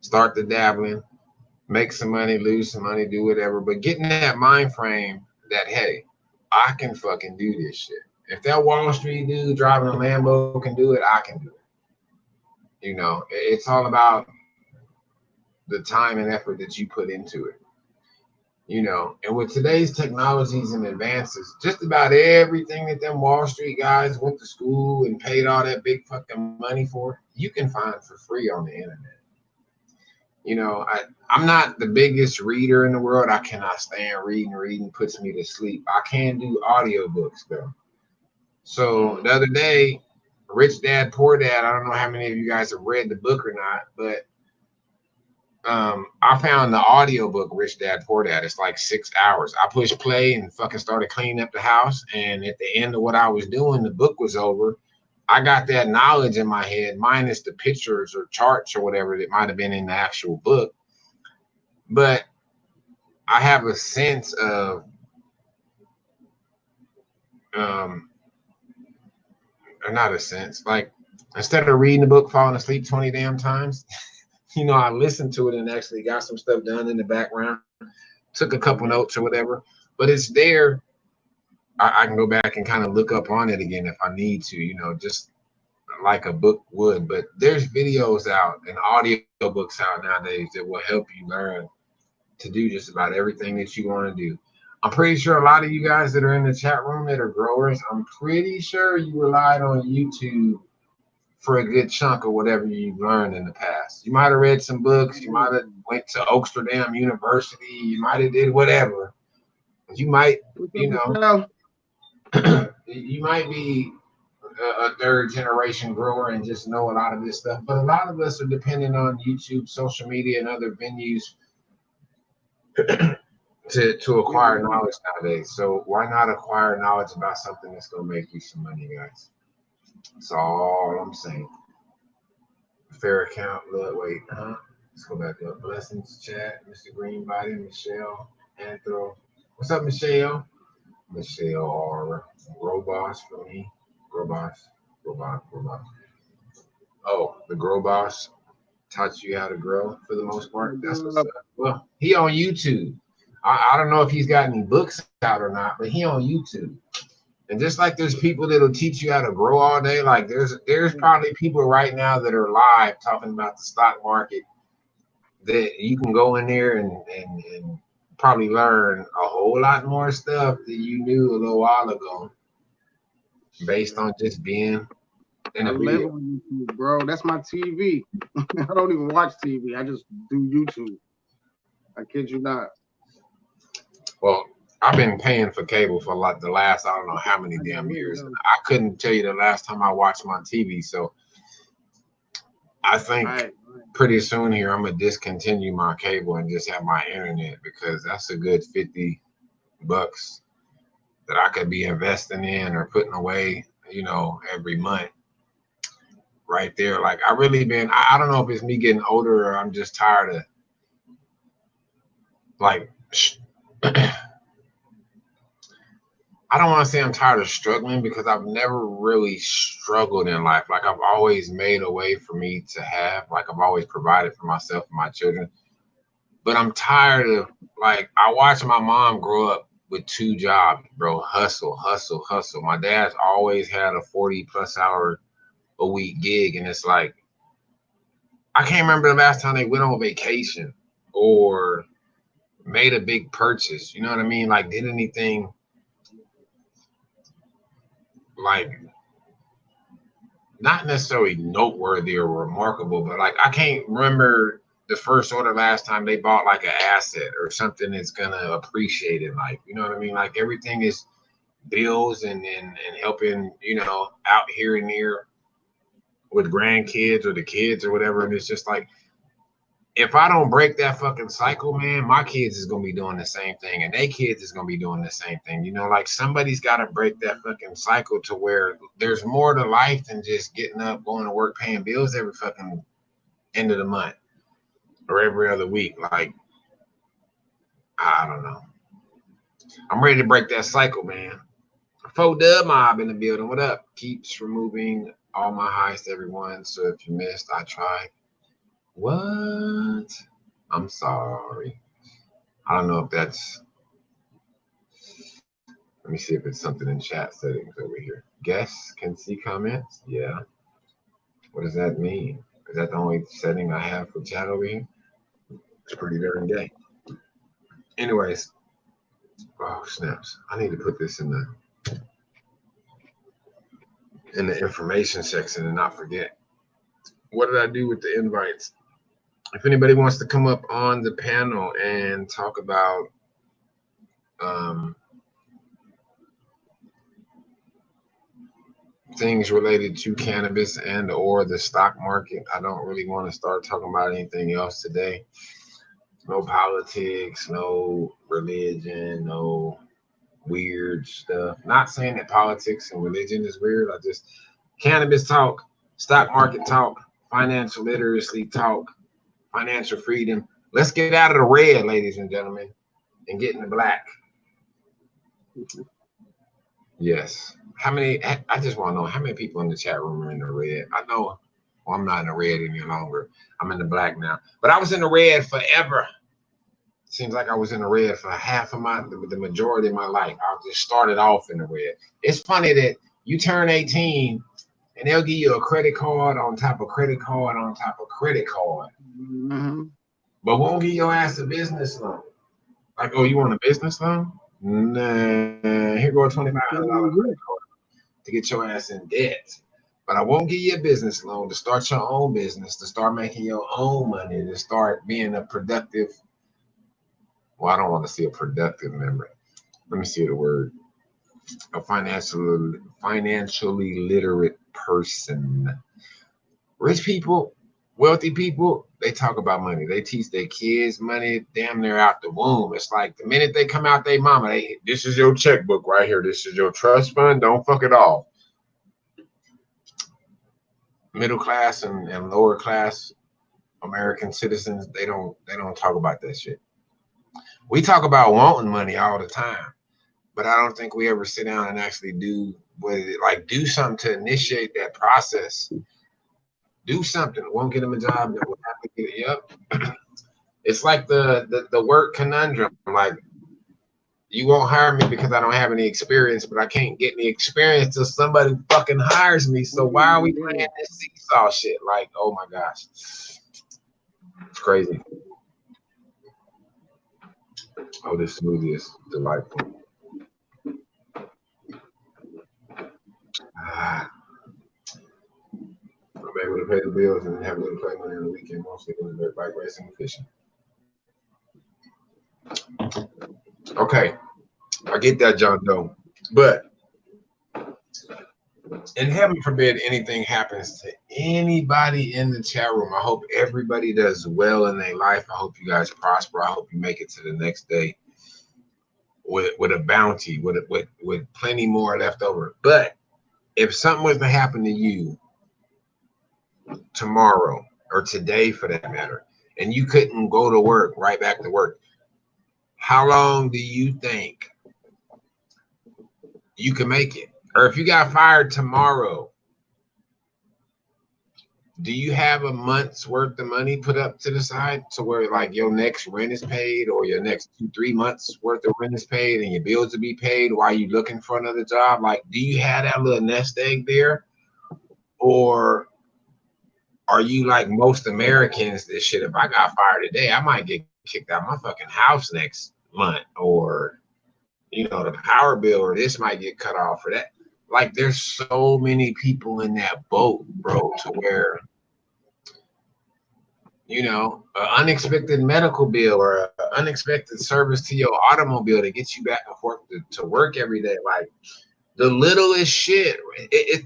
start the dabbling, make some money, lose some money, do whatever, but get in that mind frame that, hey, I can fucking do this shit. If that Wall Street dude driving a Lambo can do it, I can do it. It's all about the time and effort that you put into it. And with today's technologies and advances, just about everything that them Wall Street guys went to school and paid all that big fucking money for, you can find for free on the internet. I'm not the biggest reader in the world. I cannot stand reading. Reading puts me to sleep. I can do audiobooks though. So the other day, Rich Dad, Poor Dad, I don't know how many of you guys have read the book or not, but I found the audiobook Rich Dad Poor Dad. It's like 6 hours. I pushed play and fucking started cleaning up the house. And at the end of what I was doing, the book was over. I got that knowledge in my head, minus the pictures or charts or whatever that might have been in the actual book. But I have a sense of, or not a sense, like instead of reading the book, falling asleep 20 damn times, I listened to it and actually got some stuff done in the background, took a couple notes or whatever. But it's there. I can go back and kind of look up on it again if I need to, just like a book would. But there's videos out and audio books out nowadays that will help you learn to do just about everything that you want to do. I'm pretty sure a lot of you guys that are in the chat room that are growers, I'm pretty sure you relied on YouTube for a good chunk of whatever you've learned in the past. You might have read some books, you might have went to Oxfordham University, you might have did whatever. You might, you might be a third generation grower and just know a lot of this stuff. But a lot of us are dependent on YouTube, social media, and other venues to acquire knowledge nowadays. So why not acquire knowledge about something that's gonna make you some money, guys? That's all I'm saying. Fair account, wait, huh? Let's go back up. Blessings, chat, Mr. Greenbody, Michelle, Anthro. What's up, Michelle? Michelle R. Robos for me. Robot. Oh, the Grow Boss taught you how to grow for the most part. That's what's up. Well, he on YouTube. I don't know if he's got any books out or not, but he on YouTube. And just like there's people that'll teach you how to grow all day, like there's probably people right now that are live talking about the stock market that you can go in there and probably learn a whole lot more stuff that you knew a little while ago based on just being in a video. On YouTube, bro. That's my TV. I don't even watch TV. I just do YouTube. I kid you not. Well, I've been paying for cable for like the last, I don't know how many damn years. I couldn't tell you the last time I watched my TV. So I think pretty soon here, I'm going to discontinue my cable and just have my internet because that's a good $50 that I could be investing in or putting away, every month. Right there. Like I really been, I don't know if it's me getting older or I'm just tired of like, I don't want to say I'm tired of struggling because I've never really struggled in life. Like I've always made a way for me to have, like I've always provided for myself and my children. But I'm tired of like, I watched my mom grow up with 2 jobs, bro. Hustle. My dad's always had a 40+ hour a week gig. And it's like, I can't remember the last time they went on vacation or made a big purchase. You know what I mean? Like did anything like not necessarily noteworthy or remarkable, but like I can't remember the first order last time they bought like an asset or something that's gonna appreciate in life. You know what I mean? Like everything is bills and helping, out here and there with grandkids or the kids or whatever. And it's just like if I don't break that fucking cycle, man, my kids is gonna be doing the same thing, and they kids is gonna be doing the same thing. Like somebody's got to break that fucking cycle to where there's more to life than just getting up, going to work, paying bills every fucking end of the month or every other week. Like, I don't know. I'm ready to break that cycle, man. Dub Mob in the building. What up? Keeps removing all my highs to everyone. So if you missed, I tried. What? I'm sorry. I don't know if that's. Let me see if it's something in chat settings over here. Guests can see comments. Yeah. What does that mean? Is that the only setting I have for chat over here? It's pretty darn gay. Anyways. Oh snaps! I need to put this in the information section and not forget. What did I do with the invites? If anybody wants to come up on the panel and talk about things related to cannabis and or the stock market, I don't really want to start talking about anything else today. No politics, no religion, no weird stuff. Not saying that politics and religion is weird. Cannabis talk, stock market talk, financial literacy talk, financial freedom. Let's get out of the red, ladies and gentlemen, and get in the black. Yes. How many? I just want to know how many people in the chat room are in the red. I know, well, I'm not in the red any longer. I'm in the black now. But I was in the red forever. Seems like I was in the red for half of the majority of my life. I just started off in the red. It's funny that you turn 18 and they'll give you a credit card on top of credit card on top of credit card, but won't give your ass a business loan. Like, oh, you want a business loan? Nah, here go a $2,500 credit card to get your ass in debt. But I won't give you a business loan to start your own business, to start making your own money, to start being a productive. Well, I don't want to see a productive member. Let me see the word. A financially literate person. Rich people, wealthy people, they talk about money. They teach their kids money damn near out the womb. It's like the minute they come out their mama, this is your checkbook right here. This is your trust fund. Don't fuck it off. Middle class and lower class American citizens, they don't talk about that shit. We talk about wanting money all the time, but I don't think we ever sit down and actually do something to initiate that process. Do something. Won't get them a job. That will have to get it. Yep. It's like the work conundrum. Like, you won't hire me because I don't have any experience, but I can't get any experience till somebody fucking hires me. So why are we playing this seesaw shit? Like, oh my gosh, it's crazy. Oh, this smoothie is delightful. I'm able to pay the bills and have a little play money on the weekend, mostly doing dirt bike racing and fishing. Okay, I get that, John Doe. But and heaven forbid anything happens to anybody in the chat room. I hope everybody does well in their life. I hope you guys prosper. I hope you make it to the next day with a bounty, with plenty more left over. But if something was to happen to you tomorrow or today for that matter, and you couldn't go to work, right back to work, how long do you think you can make it? Or if you got fired tomorrow, do you have a month's worth of money put up to the side to where like your next rent is paid, or your next 2-3 months worth of rent is paid and your bills to be paid while you looking for another job? Like, do you have that little nest egg there? Or are you like most Americans, this shit, if I got fired today, I might get kicked out of my fucking house next month, or the power bill, or this might get cut off for that. Like, there's so many people in that boat, bro, to where an unexpected medical bill or an unexpected service to your automobile to get you back and forth to work every day. Like, the littlest shit.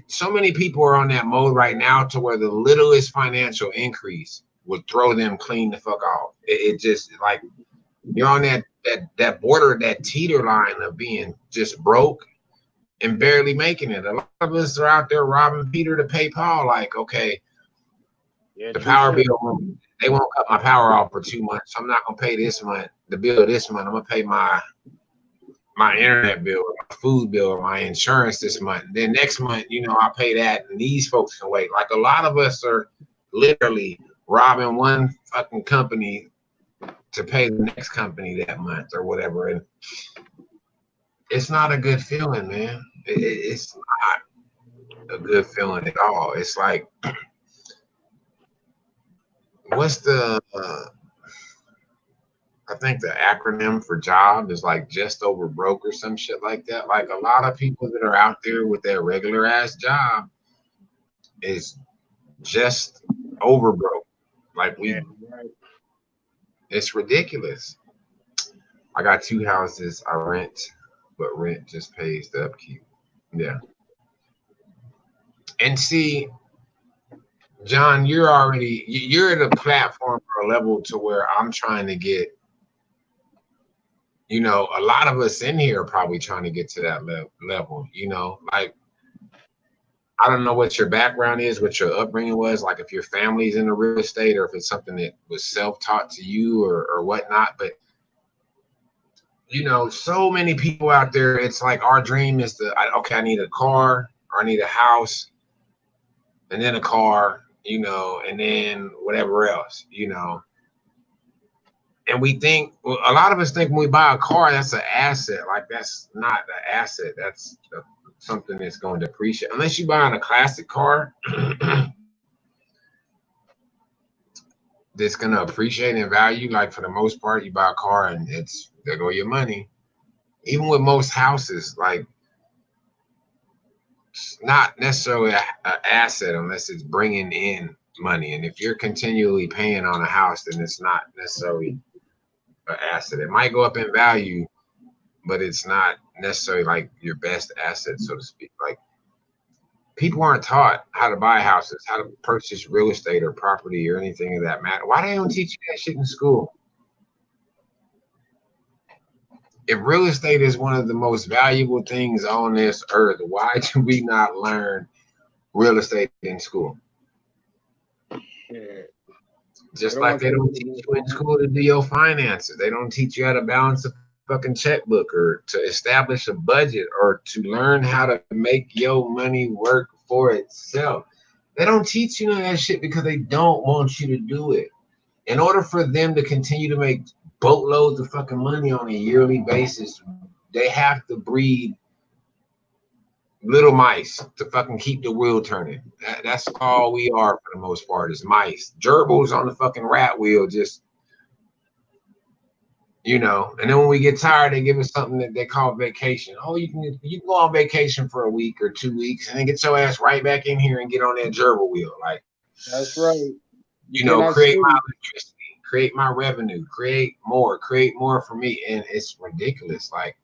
So many people are on that mode right now to where the littlest financial increase would throw them clean the fuck off. It just like you're on that border, that teeter line of being just broke and barely making it. A lot of us are out there robbing Peter to pay Paul. Like, okay, the power bill, they won't cut my power off for 2 months. So I'm not gonna pay this month, the bill this month. I'm gonna pay my internet bill, or my food bill, or my insurance this month. And then next month, I'll pay that, and these folks can wait. Like, a lot of us are literally robbing one fucking company to pay the next company that month or whatever. And it's not a good feeling, man. It's not a good feeling at all. It's like, what's the I think the acronym for job is like just over broke or some shit like that. Like, a lot of people that are out there with their regular ass job is just over broke. Like, it's ridiculous. I got 2 houses I rent, but rent just pays the upkeep. Yeah. And see, John, you're at a platform or a level to where I'm trying to get. A lot of us in here are probably trying to get to that level, like I don't know what your background is, what your upbringing was, like if your family's in the real estate or if it's something that was self-taught to you or whatnot. But you know, so many people out there, it's like our dream is to, okay, I need a car or I need a house and then a car, you know, and then whatever else, you know. And we think, well, a lot of us think when we buy a car, that's an asset. Like that's not an asset. That's something that's going to depreciate. Unless you're buying a classic car that's going to appreciate in value. Like for the most part, you buy a car and it's there go your money. Even with most houses, like it's not necessarily an asset unless it's bringing in money. And if you're continually paying on a house, then it's not necessarily an asset. It might go up in value, but it's not necessarily like your best asset, so to speak. Like people aren't taught how to buy houses, how to purchase real estate or property or anything of that matter. Why they don't teach you that shit in school? If real estate is one of the most valuable things on this earth, why do we not learn real estate in school? Yeah. Just like they don't teach you in school to do your finances. They don't teach you how to balance a fucking checkbook or to establish a budget or to learn how to make your money work for itself. They don't teach you none of that shit because they don't want you to do it. In order for them to continue to make boatloads of fucking money on a yearly basis, they have to breed little mice to fucking keep the wheel turning. That's all we are for the most part is mice. Gerbils on the fucking rat wheel, just, you know. And then when we get tired, they give us something that they call vacation. Oh, you can go on vacation for a week or 2 weeks and then get your ass right back in here and get on that gerbil wheel. Like, that's right. You know, create my electricity, create my revenue, create more for me. And it's ridiculous. Like,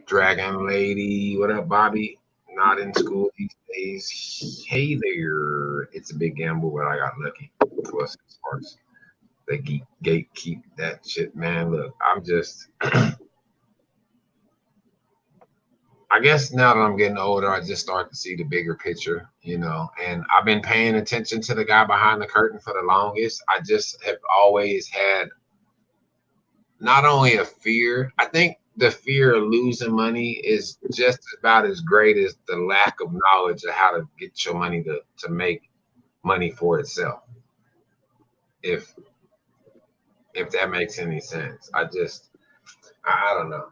Dragon Lady, what up, Bobby? Not in school these days. Hey there. It's a big gamble, but I got lucky. Plus, sparks. They gatekeep that shit, man. Look, I'm just. I guess now that I'm getting older, I just start to see the bigger picture, you know. And I've been paying attention to the guy behind the curtain for the longest. I just have always had not only a fear, I think the fear of losing money is just about as great as the lack of knowledge of how to get your money to make money for itself. If that makes any sense. I don't know.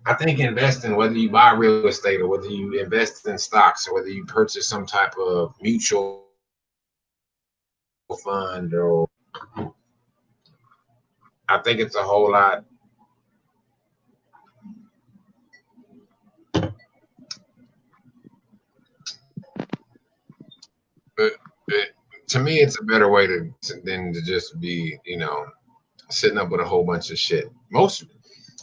I think investing, whether you buy real estate or whether you invest in stocks or whether you purchase some type of mutual fund, or I think it's a whole lot. But to me, it's a better way than to just be, you know, sitting up with a whole bunch of shit.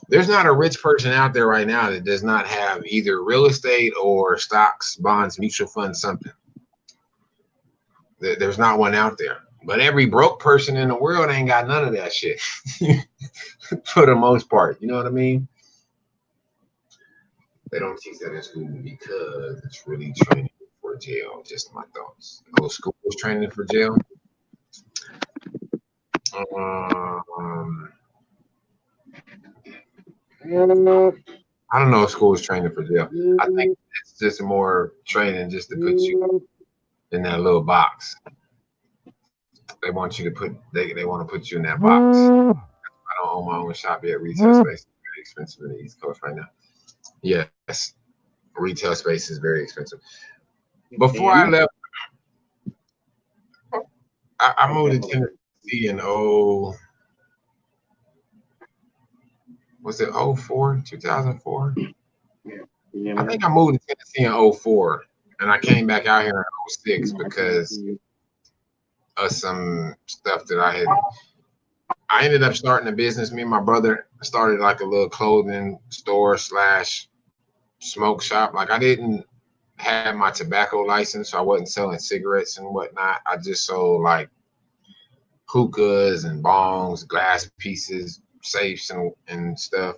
There's not a rich person out there right now that does not have either real estate or stocks, bonds, mutual funds, something. There's not one out there. But every broke person in the world ain't got none of that shit for the most part. You know what I mean? They don't teach that in school because it's really training for jail. Just my thoughts. Oh, school is training for jail. I don't know if school is training for jail. I think it's just more training just to put you in that little box. They want you to they want to put you in that box. I don't own my own shop yet. Retail space is very expensive in the East Coast right now. Yes, retail space is very expensive. Before I left, I moved to Tennessee in was it 04, 2004? I think I moved to Tennessee in 04, and I came back out here in 06 because of some stuff that I ended up starting a business. Me and my brother started like a little clothing store / smoke shop. Like I didn't have my tobacco license, so I wasn't selling cigarettes and whatnot. I just sold like hookahs and bongs, glass pieces, safes and stuff.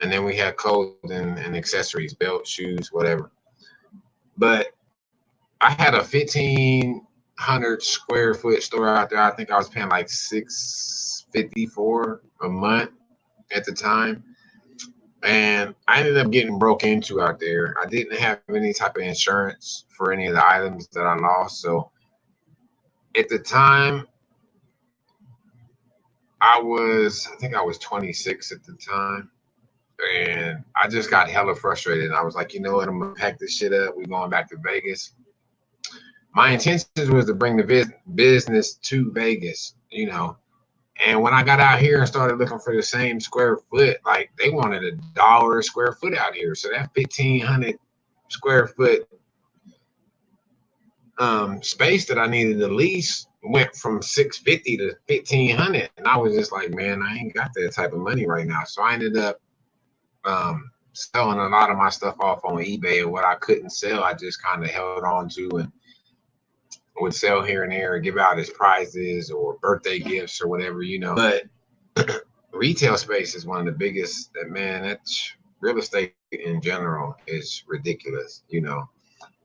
And then we had clothing and accessories, belt, shoes, whatever. But I had a 1,500 square foot store out there. I think I was paying like $654 a month at the time. And I ended up getting broke into out there. I didn't have any type of insurance for any of the items that I lost. So at the time, I think I was 26 at the time. And I just got hella frustrated. And I was like, you know what? I'm going to pack this shit up. We're going back to Vegas. My intentions was to bring the business to Vegas, you know. And when I got out here and started looking for the same square foot, like they wanted $1 a square foot out here. So that 1,500 square foot space that I needed to lease went from 650 to 1,500. And I was just like, man, I ain't got that type of money right now. So I ended up selling a lot of my stuff off on eBay, and what I couldn't sell, I just kind of held on to and would sell here and there and give out as prizes or birthday gifts or whatever, you know. But retail space is one of the biggest. Man, that's real estate in general is ridiculous, you know.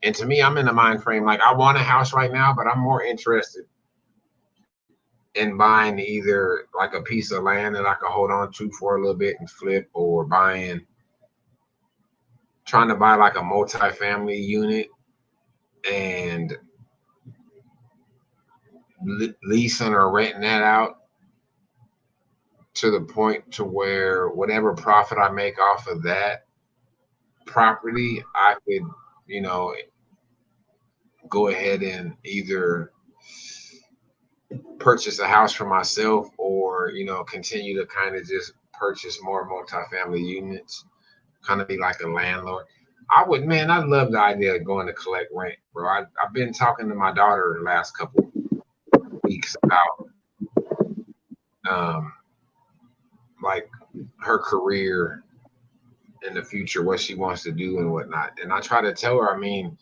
And to me, I'm in the mind frame like I want a house right now, but I'm more interested in buying either like a piece of land that I can hold on to for a little bit and flip, or trying to buy like a multi-family unit and leasing or renting that out to the point to where whatever profit I make off of that property, I could, you know, go ahead and either purchase a house for myself or, you know, continue to kind of just purchase more multi-family units, kind of be like a landlord. I love the idea of going to collect rent, bro. I've been talking to my daughter the last couple weeks about like her career in the future, what she wants to do and whatnot. And I try to tell her, I mean,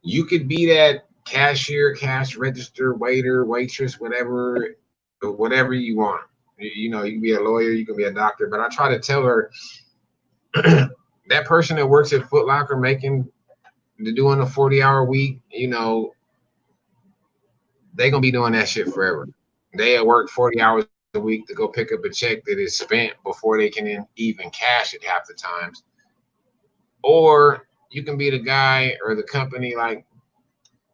you could be that cashier, cash register, waiter, waitress, whatever you want. You know, you can be a lawyer, you can be a doctor, but I try to tell her that person that works at Foot Locker doing a 40-hour week, you know, they're gonna be doing that shit forever. They work 40 hours a week to go pick up a check that is spent before they can even cash it half the times. Or you can be the guy or the company, like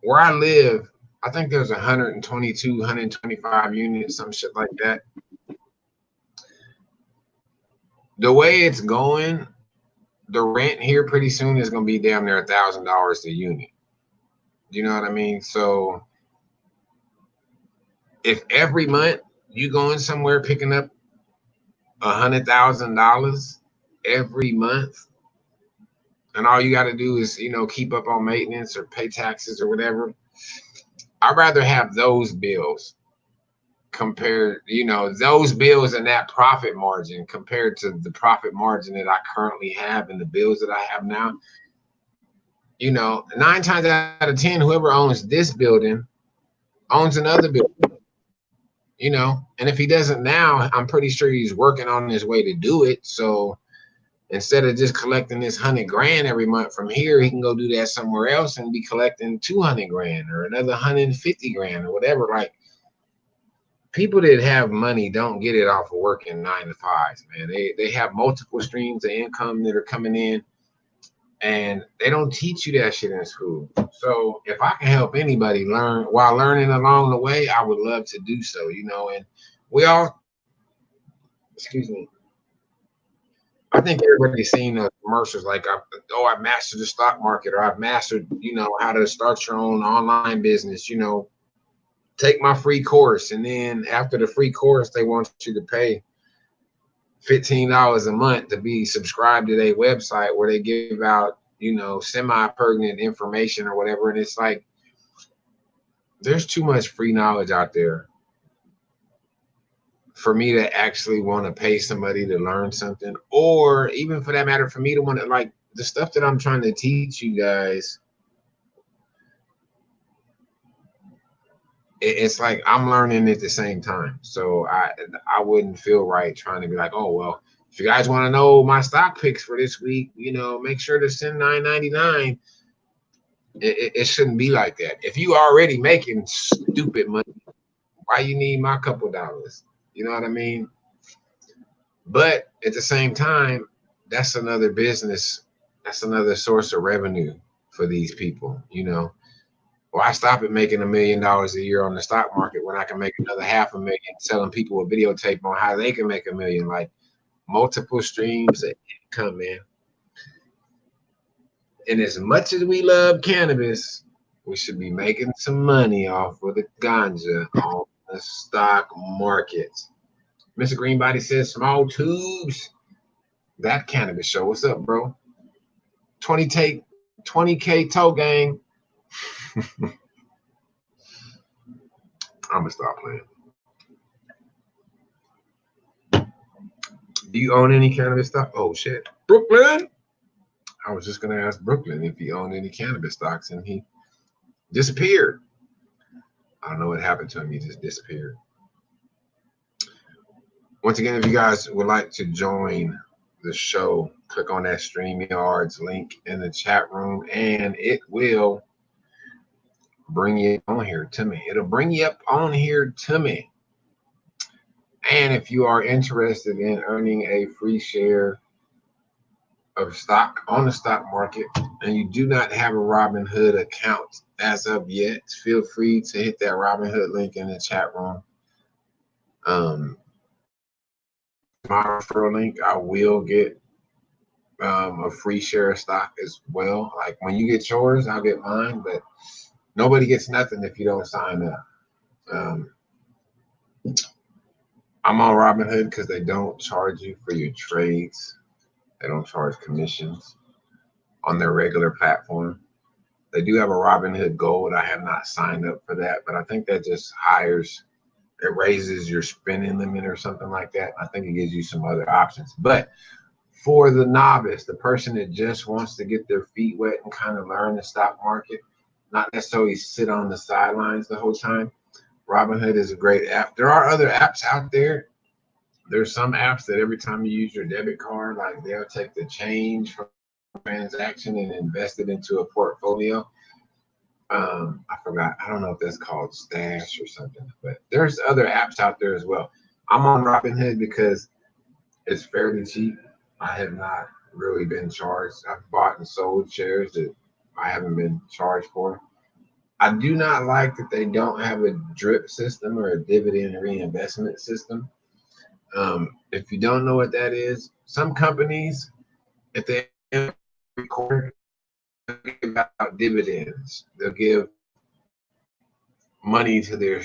where I live, I think there's 122, 125 units, some shit like that. The way it's going, the rent here pretty soon is going to be damn near $1,000 a unit. You know what I mean? So if every month you going somewhere picking up $100,000 every month, and all you got to do is, you know, keep up on maintenance or pay taxes or whatever, I'd rather have those bills compared, you know, those bills and that profit margin compared to the profit margin that I currently have and the bills that I have now. You know, 9 times out of 10, whoever owns this building owns another building, you know, and if he doesn't now, I'm pretty sure he's working on his way to do it. So instead of just collecting this 100 grand every month from here, he can go do that somewhere else and be collecting 200 grand or another 150 grand or whatever. Like, people that have money don't get it off of working 9 to 5s, man. They have multiple streams of income that are coming in, and they don't teach you that shit in school. So if I can help anybody learn while learning along the way, I would love to do so, you know. And we all, excuse me, I think everybody's seen those commercials like, I've mastered the stock market, or I've mastered, you know, how to start your own online business, you know, take my free course. And then after the free course, they want you to pay $15 a month to be subscribed to their website where they give out, you know, semi-pertinent information or whatever. And it's like, there's too much free knowledge out there for me to actually want to pay somebody to learn something, or even for that matter, for me to want to, like, the stuff that I'm trying to teach you guys. It's like I'm learning at the same time. So I wouldn't feel right trying to be like, oh, well, If you guys want to know my stock picks for this week, make sure to send $9.99. It shouldn't be like that. If you already making stupid money, why you need my couple dollars? You know what I mean? But at the same time, that's another business. That's another source of revenue for these people. Why stop at making $1 million a year on the stock market when I can make another $500,000 selling people a videotape on how they can make $1 million? Like multiple streams of income, man. And as much as we love cannabis, we should be making some money off of the ganja on the stock market. Mr. Greenbody says small tubes. That cannabis show. What's up, bro? 20K toe gang. I'm gonna stop playing. Do you own any cannabis stock? Oh shit, Brooklyn. I was just gonna ask Brooklyn if he owned any cannabis stocks, and he disappeared. I don't know what happened to him. He just disappeared. Once again, if you guys would like to join the show, click on that StreamYard's link in the chat room, and it will bring you on here to me. It'll bring you up on here to me. And if you are interested in earning a free share of stock on the stock market and you do not have a Robinhood account as of yet, feel free to hit that Robinhood link in the chat room. My referral link, I will get a free share of stock as well. Like when you get yours, I'll get mine, but nobody gets nothing if you don't sign up. I'm on Robinhood because they don't charge you for your trades. They don't charge commissions on their regular platform. They do have a Robinhood Gold. I have not signed up for that, but I think that just it raises your spending limit or something like that. I think it gives you some other options. But for the novice, the person that just wants to get their feet wet and kind of learn the stock market, not necessarily sit on the sidelines the whole time, Robinhood is a great app. There are other apps out there. There's some apps that every time you use your debit card, like they'll take the change from the transaction and invest it into a portfolio. I forgot. I don't know if that's called Stash or something, but there's other apps out there as well. I'm on Robinhood because it's fairly cheap. I have not really been charged. I've bought and sold shares that I haven't been charged for. I do not like that they don't have a drip system or a dividend reinvestment system. If you don't know what that is, some companies at the end of the quarter give out dividends. They'll give money to their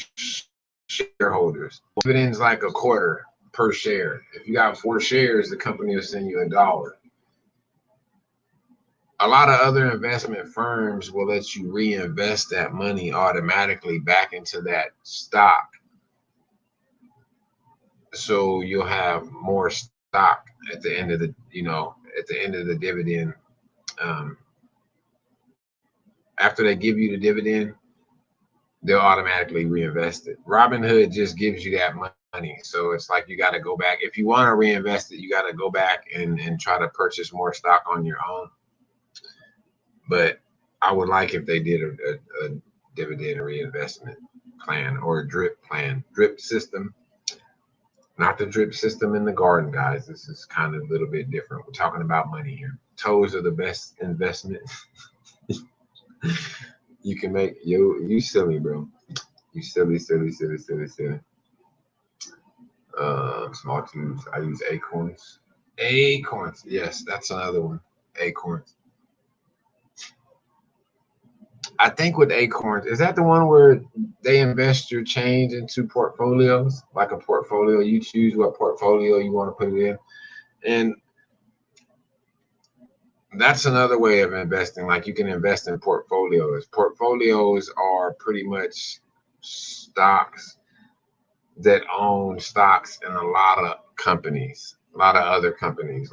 shareholders. Dividends like a quarter per share. If you got 4 shares, the company will send you $1. A lot of other investment firms will let you reinvest that money automatically back into that stock. So you'll have more stock at the end of the dividend. After they give you the dividend, they'll automatically reinvest it. Robinhood just gives you that money. So it's like you got to go back. If you want to reinvest it, you got to go back and try to purchase more stock on your own. But I would like if they did a dividend reinvestment plan or a drip plan, drip system. Not the drip system in the garden, guys. This is kind of a little bit different. We're talking about money here. Toes are the best investment you can make. You silly, bro. You silly. Small tubes. I use acorns. Acorns. Yes, that's another one. Acorns. I think with acorns, is that the one where they invest your change into portfolios? Like a portfolio, you choose what portfolio you want to put it in. And that's another way of investing. Like you can invest in portfolios. Portfolios are pretty much stocks that own stocks in a lot of companies, a lot of other companies.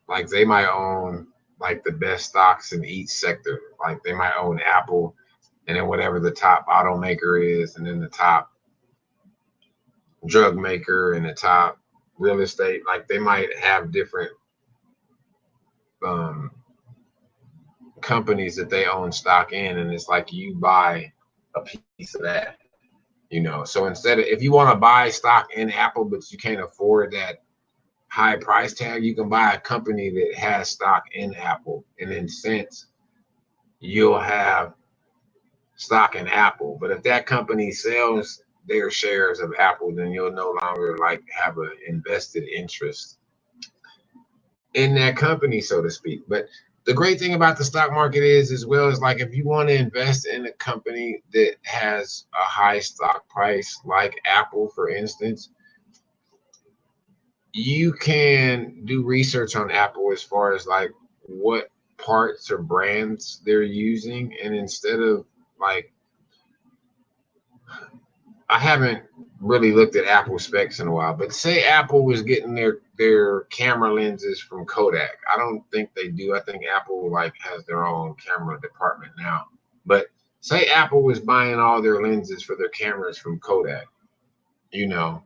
Like they might own like the best stocks in each sector. Like they might own Apple, and then whatever the top automaker is, and then the top drug maker and a top real estate. Like they might have different um, companies that they own stock in, and it's like you buy a piece of that, you know. So instead of, if you want to buy stock in Apple but you can't afford that high price tag, you can buy a company that has stock in Apple, and in sense you'll have stock in Apple. But if that company sells their shares of Apple, then you'll no longer like have an invested interest in that company, so to speak. But the great thing about the stock market is, as well, as like if you want to invest in a company that has a high stock price, like Apple, for instance, you can do research on Apple as far as like what parts or brands they're using. And instead of like, I haven't really looked at Apple specs in a while, but say Apple was getting their camera lenses from Kodak. I don't think they do. I think Apple like has their own camera department now. But say Apple was buying all their lenses for their cameras from Kodak, you know,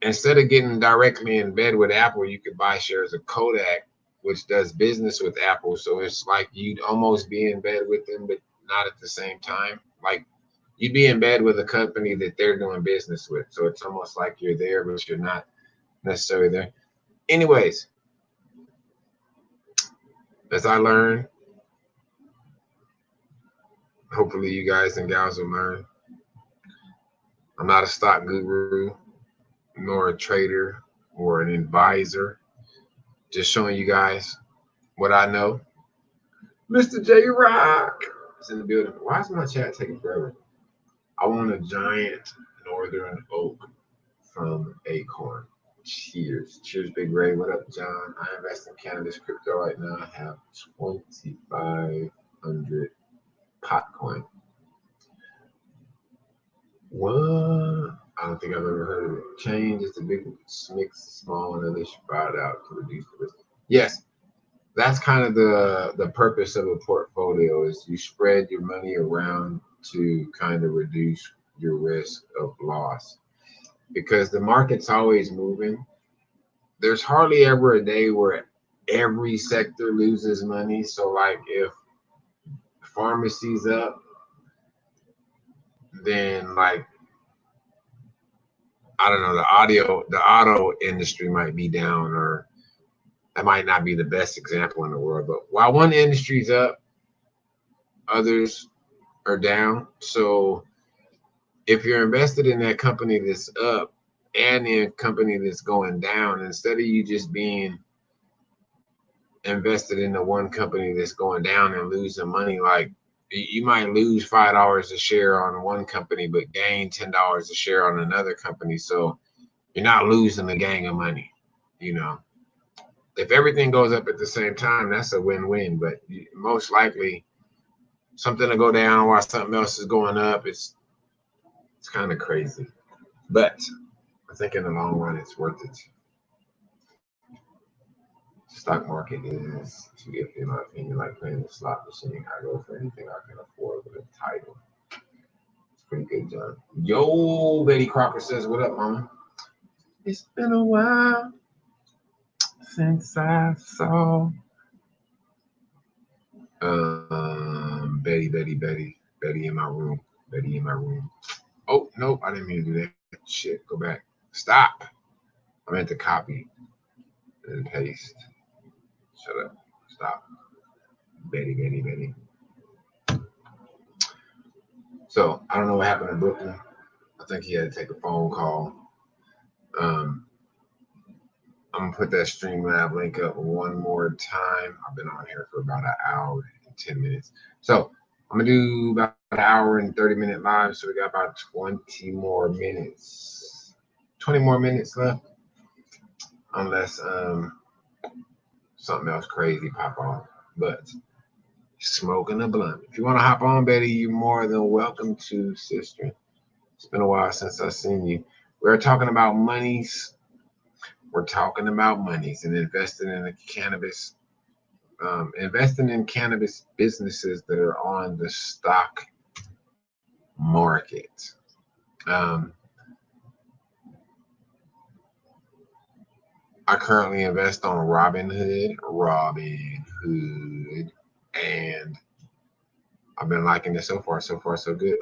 instead of getting directly in bed with Apple, you could buy shares of Kodak, which does business with Apple. So it's like you'd almost be in bed with them, but not at the same time. Like you'd be in bed with a company that they're doing business with. So it's almost like you're there, but you're not necessarily there. Anyways, as I learn, hopefully you guys and gals will learn. I'm not a stock guru, nor a trader or an advisor. Just showing you guys what I know. Mr. J Rock is in the building. Why is my chat taking forever? I want a giant northern oak from Acorn. Cheers. Cheers, Big Ray. What up, John? I invest in cannabis crypto right now. I have 2,500 Potcoin. What? I don't think I've ever heard of it. Change is the big mix, small, and then they sprout out to reduce the risk. Yes, that's kind of the purpose of a portfolio, is you spread your money around to kind of reduce your risk of loss, because the market's always moving. There's hardly ever a day where every sector loses money. So like if pharmacy's up, then like, I don't know, the auto industry might be down, or that might not be the best example in the world. But while one industry's up, others are down. So if you're invested in that company that's up and in a company that's going down, instead of you just being invested in the one company that's going down and losing money, like you might lose $5 a share on one company but gain $10 a share on another company. So you're not losing the gang of money. You know, if everything goes up at the same time, that's a win-win. But most likely something to go down while something else is going up, it's kind of crazy. But I think in the long run it's worth it. Stock market is, in my opinion, like playing the slot machine. I go for anything I can afford with a title. It's pretty good, John. Yo, Betty Crocker says, what up, mama? It's been a while since I saw Betty in my room. Betty in my room. Oh, nope, I didn't mean to do that. Shit, go back. Stop. I meant to copy and paste. Shut up. Stop. Betty. So I don't know what happened to Brooklyn. I think he had to take a phone call. I'm gonna put that Streamlab link up one more time. I've been on here for about an hour and 10 minutes. So I'm gonna do about an hour and 30-minute live. So we got about 20 more minutes. 20 more minutes left. Unless something else crazy pop off. But smoking a blunt. If you want to hop on, Betty, you're more than welcome to, sister. It's been a while since I've seen you. We're talking about monies. We're talking about monies and investing in the cannabis, investing in cannabis businesses that are on the stock market. I currently invest on Robinhood, and I've been liking it so far. So far, so good.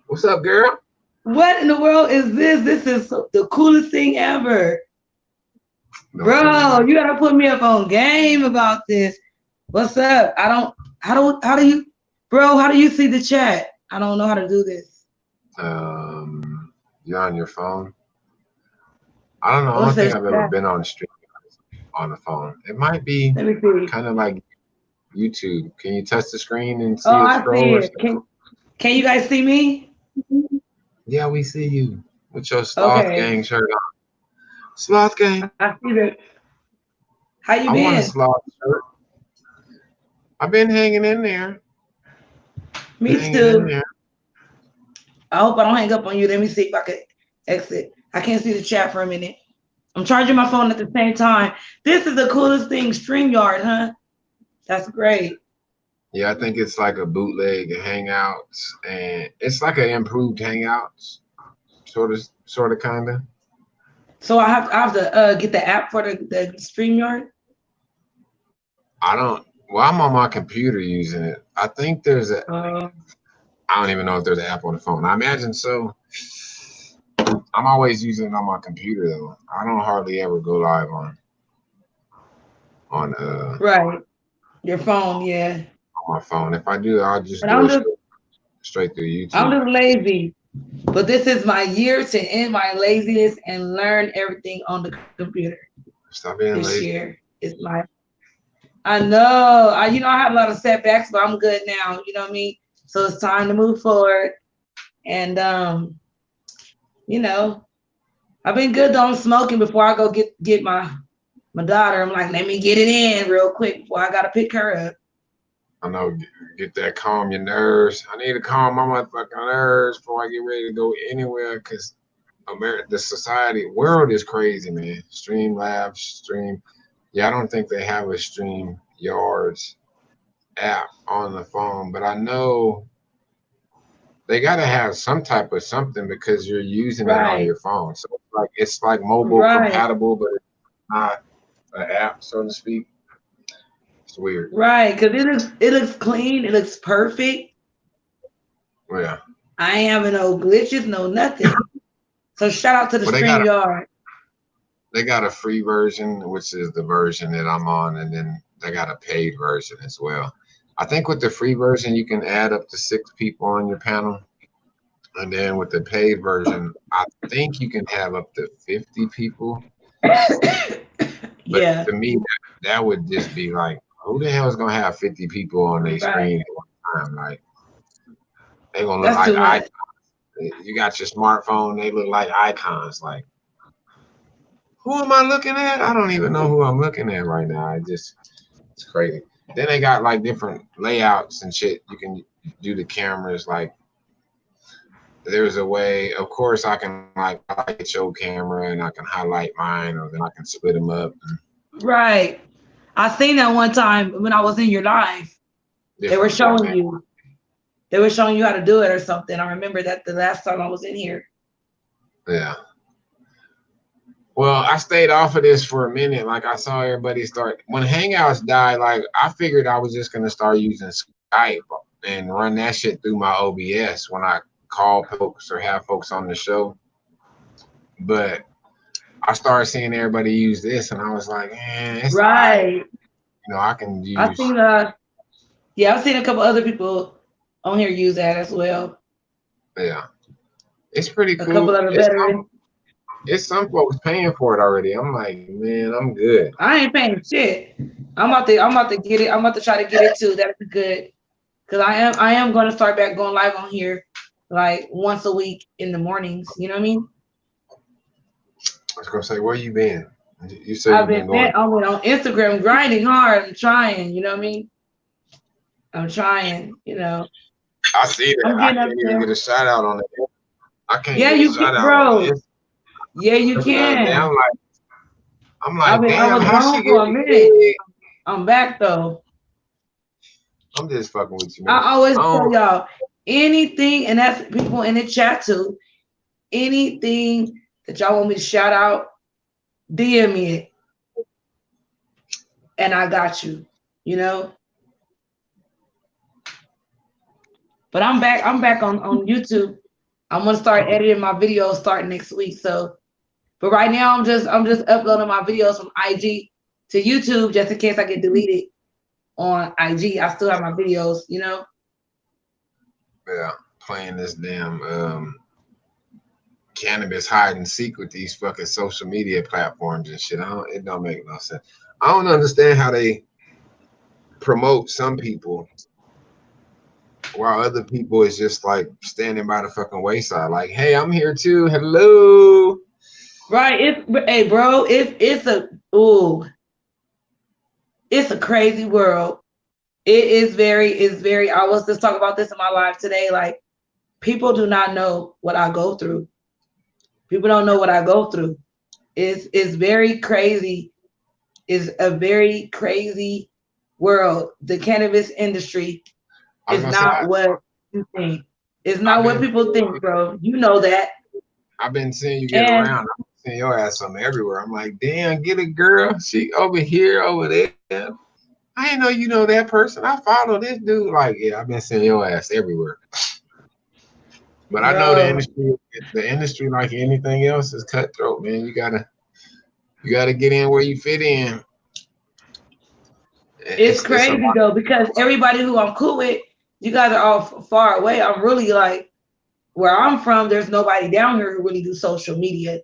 What's up, girl? What in the world is this? This is the coolest thing ever. Don't say Bro, that. you gotta put me up on game about this. What's up? How do you, bro, how do you see the chat? I don't know how to do this. You're on your phone. I don't know. I What's don't think that I've ever chat? been on stream on the phone. It might be Let me see. kind of like YouTube. Can you touch the screen and Oh, see it I scroll see or it. something? Can you guys see me? Yeah, we see you with your sloth Okay. gang shirt on. Sloth gang. I see that. How you I want a been? sloth shirt. I've been hanging in there. Me Hanging in too. there. I hope I don't hang up on you. Let me see if I could exit. I can't see the chat for a minute. I'm charging my phone at the same time. This is the coolest thing, StreamYard, huh? That's great. Yeah, I think it's like a bootleg Hangouts, and it's like an improved Hangouts, kind of. So I have to get the app for the StreamYard. I don't. Well, I'm on my computer using it. I think there's a. Uh, I don't even know if there's an app on the phone. I imagine so. I'm always using it on my computer though. I don't hardly ever go live on right. Your phone, yeah. my phone. If I do, I'll just And do it straight through I'm YouTube. just lazy. But this is my year to end my laziness and learn everything on the computer. Stop being This lazy. year is my. I know. I had a lot of setbacks, but I'm good now. You know what I mean? So it's time to move forward. And you know, I've been good though. I'm smoking before I go get my daughter. I'm like, let me get it in real quick before I gotta pick her up. I know, get that calm your nerves. I need to calm my motherfucking nerves before I get ready to go anywhere because America, the society, world is crazy, man. Stream Labs, Stream. Yeah, I don't think they have a Stream Yards app on the phone, but I know they got to have some type of something because you're using it on Right, your phone. So it's like mobile right, compatible, but it's not an app, so to speak. It's weird. right. Because it looks clean. It looks perfect. Yeah. I ain't having no glitches, no nothing. So shout out to the Well, StreamYard. they got a free version, which is the version that I'm on, and then they got a paid version as well. I think with the free version, you can add up to 6 people on your panel, and then with the paid version, I think you can have up to 50 people. But Yeah, to me, that would just be like, who the hell is gonna have 50 people on their right. screen at one time? Like they gonna look That's like too much. icons. You got your smartphone, they look like icons. Like who am I looking at? I don't even know who I'm looking at right now. It's crazy. Then they got like different layouts and shit. You can do the cameras. Like there's a way. Of course, I can like highlight your camera and I can highlight mine, or then I can split them up. And Right. I seen that one time when I was in your live. They were different showing format. you. They were showing you how to do it or something. I remember that the last time I was in here. Yeah. Well, I stayed off of this for a minute. Like I saw everybody start when Hangouts died. Like I figured I was just gonna start using Skype and run that shit through my OBS when I call folks or have folks on the show. But I started seeing everybody use this, and I was like, it's all right. Right. I can I use. seen yeah, I've seen a couple other people on here use that as well. Yeah, it's pretty A couple cool. of the veterans. It's some folks paying for it already. I'm like, man, I'm good. I ain't paying shit. I'm about to get it. I'm about to try to get it too. That'd be good. Cause I am gonna start back going live on here like once a week in the mornings. You know what I mean? I was gonna say, where you been? You say I've you've been been going. on Instagram grinding hard. I'm trying. You know what I mean? I'm trying. I see that. I'm I getting up can't even there. get a shout out on it. I can't Yeah, get a you can, shout out on bro. it. Yeah, you Every other day, can. I'm like, I damn, was how she gone for a getting minute. big? I'm back though. I'm just fucking with you, man. I always Um, tell y'all anything, and that's people in the chat too. Anything that y'all want me to shout out, DM me it, and I got you. You know. But I'm back. I'm back on YouTube. I'm gonna start editing my videos starting next week. So, but right now I'm just uploading my videos from IG to YouTube just in case I get deleted on IG. I still have my videos, you know. Yeah, playing this damn cannabis hide and seek with these fucking social media platforms and shit. It don't make no sense. I don't understand how they promote some people while other people is just like standing by the fucking wayside, like, hey, I'm here too. Hello. Right. Hey bro, it's a crazy world. It's very I was just talking about this in my live today. Like people do not know what I go through. People don't know what I go through. It's very crazy. It's a very crazy world. The cannabis industry is not what you think. It's not what people think, bro. You know that. I've been seeing you get around. I've been seeing your ass on everywhere. I'm like, damn, get a girl. She over here, over there. I didn't know you know that person. I follow this dude. Like, yeah, I've been seeing your ass everywhere. But I know the industry, like anything else, is cutthroat, man. You gotta get in where you fit in. It's crazy though, because everybody who I'm cool with, you guys are all far away. I'm really like, where I'm from, there's nobody down here who really do social media.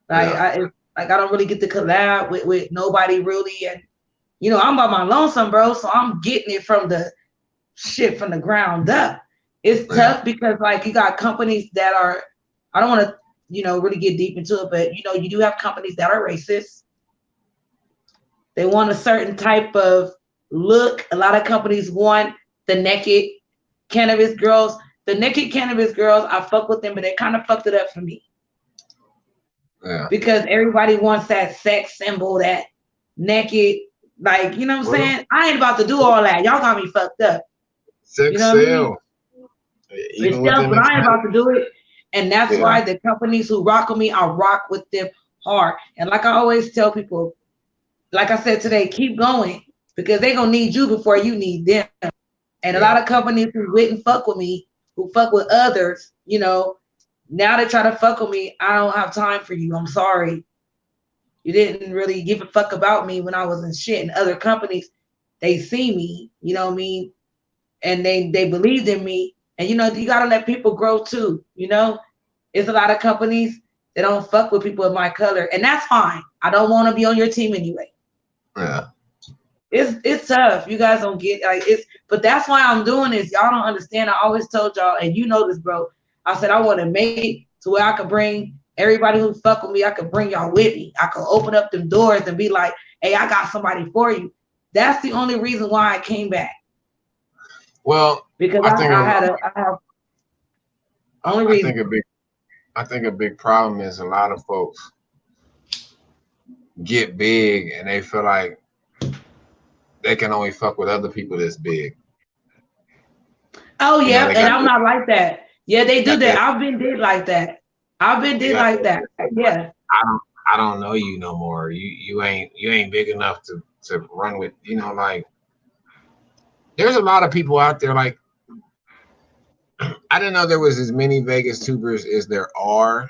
Like I don't really get to collab with nobody really, and you know I'm by my lonesome, bro. So I'm getting it from the ground up. It's tough because like you got companies that are, I don't want to really get deep into it, but you do have companies that are racist. They want a certain type of look. A lot of companies want the naked cannabis girls. The naked cannabis girls, I fuck with them, but they kind of fucked it up for me. Yeah. Because everybody wants that sex symbol, that naked, like, you know what I'm saying? I ain't about to do all that. Y'all got me fucked up. Sex sell. It's self, but I ain't about to do it. And that's why the companies who rock with me, I rock with them hard. And like I always tell people, like I said today, keep going because they're going to need you before you need them. And a lot of companies who wouldn't fuck with me, who fuck with others, now they try to fuck with me. I don't have time for you. I'm sorry. You didn't really give a fuck about me when I was in shit. And other companies, they see me, you know what I mean? And they believed in me. And, you got to let people grow too, It's a lot of companies that don't fuck with people of my color. And that's fine. I don't want to be on your team anyway. Yeah. It's tough. You guys don't get but that's why I'm doing this. Y'all don't understand. I always told y'all, and you know this, bro. I said I want to make it to where I could bring everybody who fuck with me. I could bring y'all with me. I could open up them doors and be like, "Hey, I got somebody for you." That's the only reason why I came back. Well, because I think a big problem is a lot of folks get big and they feel like they can only fuck with other people that's big. Oh yeah, and I'm not like that. Yeah, they do that. I've been did like that. Yeah. I don't know you no more. You ain't big enough to run with. Like there's a lot of people out there. Like I didn't know there was as many Vegas tubers as there are.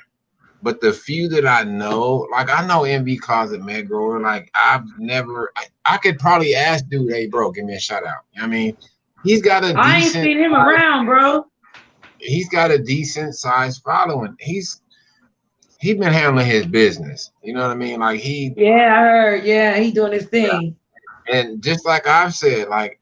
But the few that I know, like I know MV Closet Med Grower, like I could probably ask dude, hey bro, give me a shout out. I mean, he's got a I ain't seen him around, bro. He's got a decent sized following. He's been handling his business. You know what I mean? Like I heard. Yeah, he doing his thing. And just like I've said, like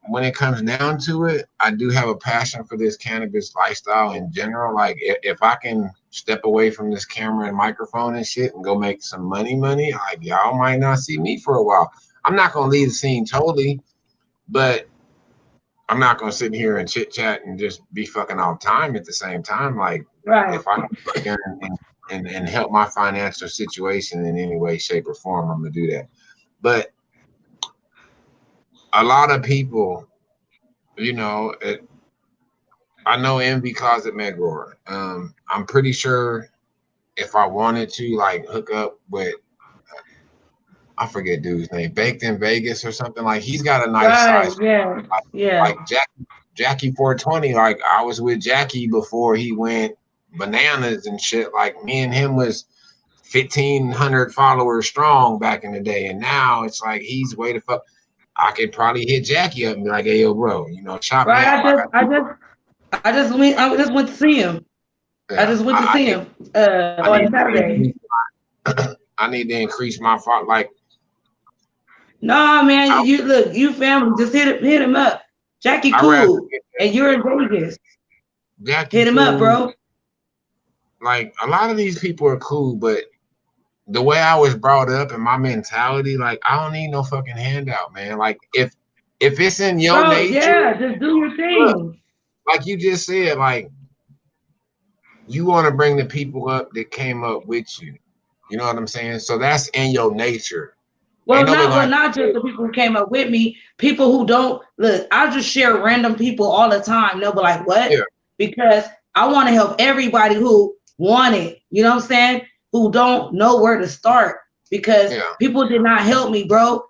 when it comes down to it, I do have a passion for this cannabis lifestyle in general. Like if I can step away from this camera and microphone and shit and go make some money, like y'all might not see me for a while. I'm not gonna leave the scene totally, but I'm not gonna sit here and chit chat and just be fucking all the time at the same time. Like if I can and help my financial situation in any way, shape, or form, I'm gonna do that. But a lot of people, I know MV Closet Med Grower. I'm pretty sure if I wanted to like hook up with, I forget dude's name, Baked in Vegas or something. Like he's got a nice Right. size. Yeah. Like, Yeah. like Jackie 420. Like I was with Jackie before he went bananas and shit. Like me and him was 1,500 followers strong back in the day, and now it's like he's way the fuck. I could probably hit Jackie up and be like, "Hey, yo, bro, chop me Right. out." Like, I just went to see him. I yeah, just went to see him I on need Saturday. I need to increase my like. No, man, I, you look, you family, just hit him up. Jackie I rather cool, get and you're in Vegas. Jackie Hit him up, cool. bro. Like a lot of these people are cool, but the way I was brought up and my mentality, like I don't need no fucking handout, man. Like if it's in your Bro, nature, yeah, just do your look, thing. like you just said, like you want to bring the people up that came up with you. You know what I'm saying? So that's in your nature. Ain't nobody gonna Not just the people who came up with me, people who don't look, I just share random people all the time. They'll be like, what? yeah, Because I want to help everybody who want it, you know what I'm saying? Who don't know where to start because yeah, people did not help me, bro.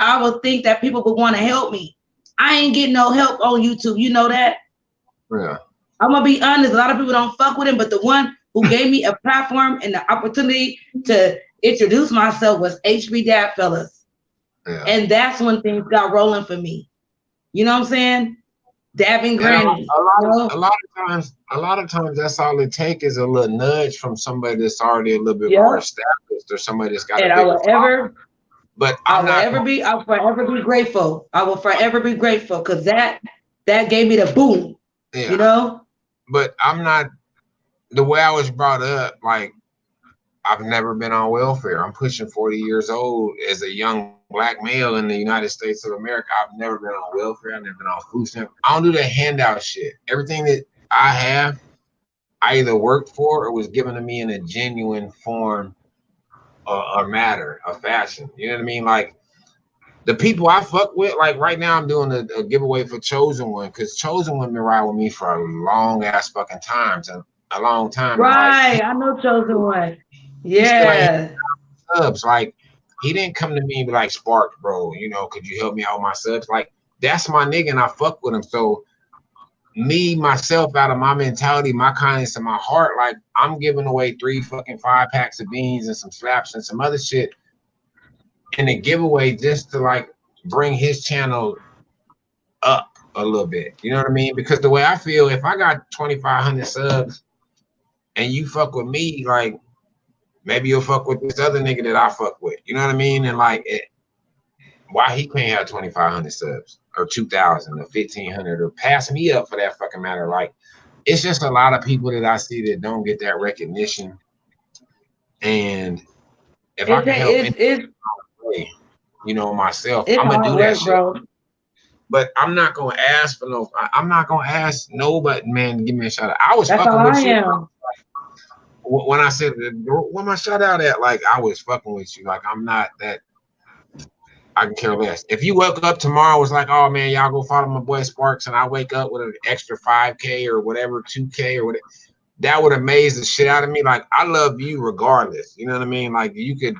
I would think that people would want to help me. I ain't getting no help on YouTube. You know that? yeah, I'm gonna be honest, a lot of people don't fuck with him, but the one who gave me a platform and the opportunity to introduce myself was HB Dad Fellas. yeah. And that's when things got rolling for me. You know what I'm saying? Dabbing And Granny. You know? a lot of times that's all it takes is a little nudge from somebody that's already a little bit more Yeah. established or somebody that's got a And bigger following. But I'm not gonna, I'll forever be grateful. I will forever be grateful because that gave me the boom. You yeah. know? But I'm not the way I was brought up, like I've never been on welfare. I'm pushing 40 years old as a young black male in the United States of America. I've never been on welfare. I've never been on food stamp. I don't do that handout shit. Everything that I have, I either worked for or was given to me in a genuine form or matter of fashion. You know what I mean? Like the people I fuck with, like right now, I'm doing a giveaway for Chosen One because Chosen One been riding with me for a long ass fucking times and a long time. And like, Right. I know Chosen One. he still ain't Yeah. subs. Like he didn't come to me and be like, Sparks, bro, could you help me out with my subs? Like that's my nigga and I fuck with him. So me, myself, out of my mentality, my kindness and my heart, like I'm giving away 3 fucking 5 packs of beans and some slaps and some other shit in a giveaway just to like bring his channel up a little bit. You know what I mean? Because the way I feel, if I got 2,500 subs and you fuck with me, like maybe you'll fuck with this other nigga that I fuck with. You know what I mean? And like, why he can't have 2,500 subs or 2,000 or 1,500 or pass me up for that fucking matter? Like, it's just a lot of people that I see that don't get that recognition. And if I can help It's way, myself, it's I'm gonna hard do that work, shit. bro. But I'm not gonna ask for no. I'm not gonna ask nobody, man, to give me a shout out. I was That's how fucking with I you am. when I said, "Where my shout out at?" Like I was fucking with you. Like I'm not that. I can care less. If you woke up tomorrow, was like, "Oh man, y'all go follow my boy Sparks," and I wake up with an extra 5K or whatever, 2K or whatever, that would amaze the shit out of me. Like I love you regardless. You know what I mean? Like you could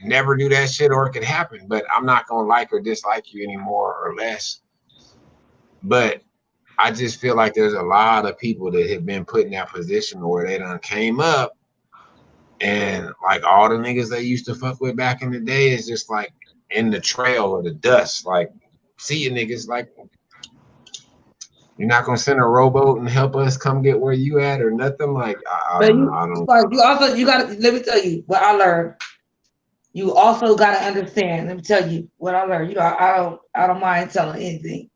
never do that shit or it could happen, but I'm not gonna like or dislike you anymore or less. But I just feel like there's a lot of people that have been put in that position where they done came up and like all the niggas they used to fuck with back in the day is just like in the trail or the dust. Like, see you niggas, like you're not gonna send a rowboat and help us come get where you at or nothing. Like, I But don't know. I don't. you gotta let me tell you what I learned. You also gotta understand. Let me tell you what I learned. I don't mind telling anything.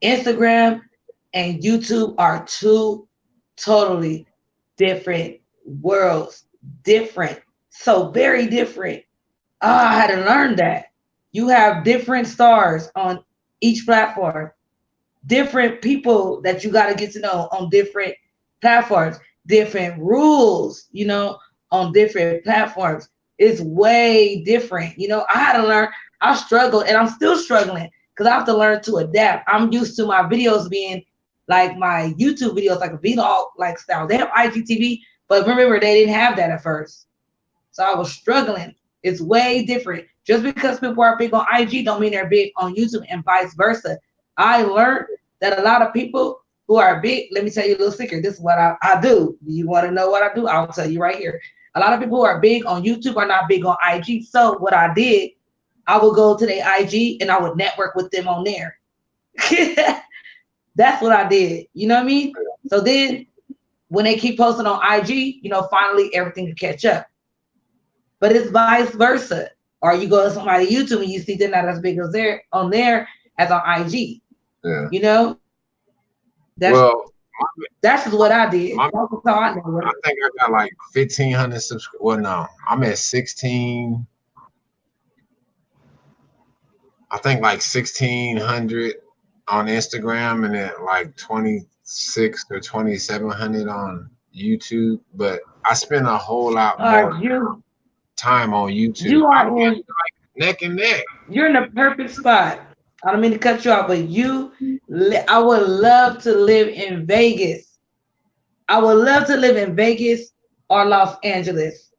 Instagram and YouTube are two totally different worlds. Different. So very different. I had to learn that. You have different stars on each platform, different people that you got to get to know on different platforms, different rules, on different platforms. It's way different. I had to learn. I struggled and I'm still struggling because I have to learn to adapt. I'm used to my videos being like my YouTube videos, like a vlog like style. They have IGTV, But remember, they didn't have that at first. So I was struggling. It's way different. Just because people are big on IG don't mean they're big on YouTube and vice versa. I learned that a lot of people who are big, let me tell you a little secret. This is what I do. You want to know what I do? I'll tell you right here. A lot of people who are big on YouTube are not big on IG. So what I did, I would go to their IG and I would network with them on there. That's what I did. You know what I mean? So then when they keep posting on IG, finally everything can catch up. But it's vice versa. Or you go to somebody YouTube and you see they're not as big as they're on there as on IG. Yeah. That's that's just what I did. I think I got like 1,500 subscribers. Well, no, I'm at 16. I think like 1,600 on Instagram and then like 26 or 2,700 on YouTube. But I spend a whole lot more time on YouTube. You are like neck and neck. You're in the perfect spot. I don't mean to cut you off, but I would love to live in Vegas. I would love to live in Vegas or Los Angeles.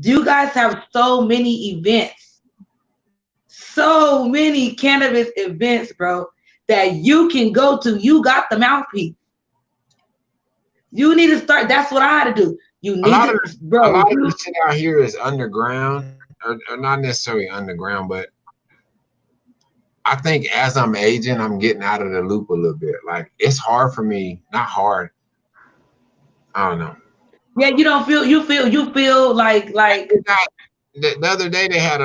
You guys have so many events, so many cannabis events, bro, that you can go to. You got the mouthpiece. You need to start. That's what I had to do. You need to, bro. A lot of this shit out here is underground, or not necessarily underground, but I think as I'm aging, I'm getting out of the loop a little bit. Like it's hard for me, not hard. I don't know. Yeah, you don't feel. You feel like. The other day they had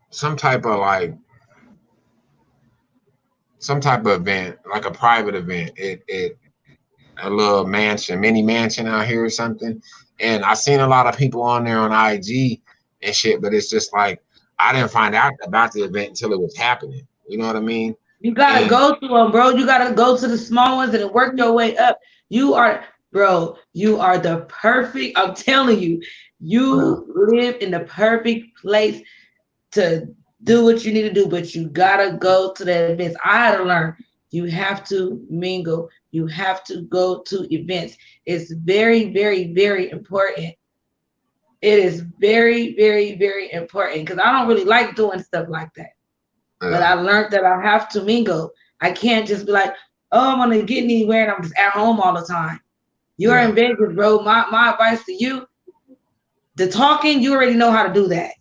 some type of event, like a private event. It a little mini mansion out here or something. And I seen a lot of people on there on IG and shit, but it's just like I didn't find out about the event until it was happening. You know what I mean? You gotta go to them, bro. You gotta go to the small ones and work your way up. You are the perfect. I'm telling you, you live in the perfect place to do what you need to do, but you gotta go to the events. I had to learn. You have to mingle. You have to go to events. It's very, very, very important. It is very, very, very important because I don't really like doing stuff like that. Yeah. But I learned that I have to mingle. I can't just be like, oh, I'm gonna get anywhere and I'm just at home all the time. You're in Vegas, bro. My advice to you, the talking, you already know how to do that.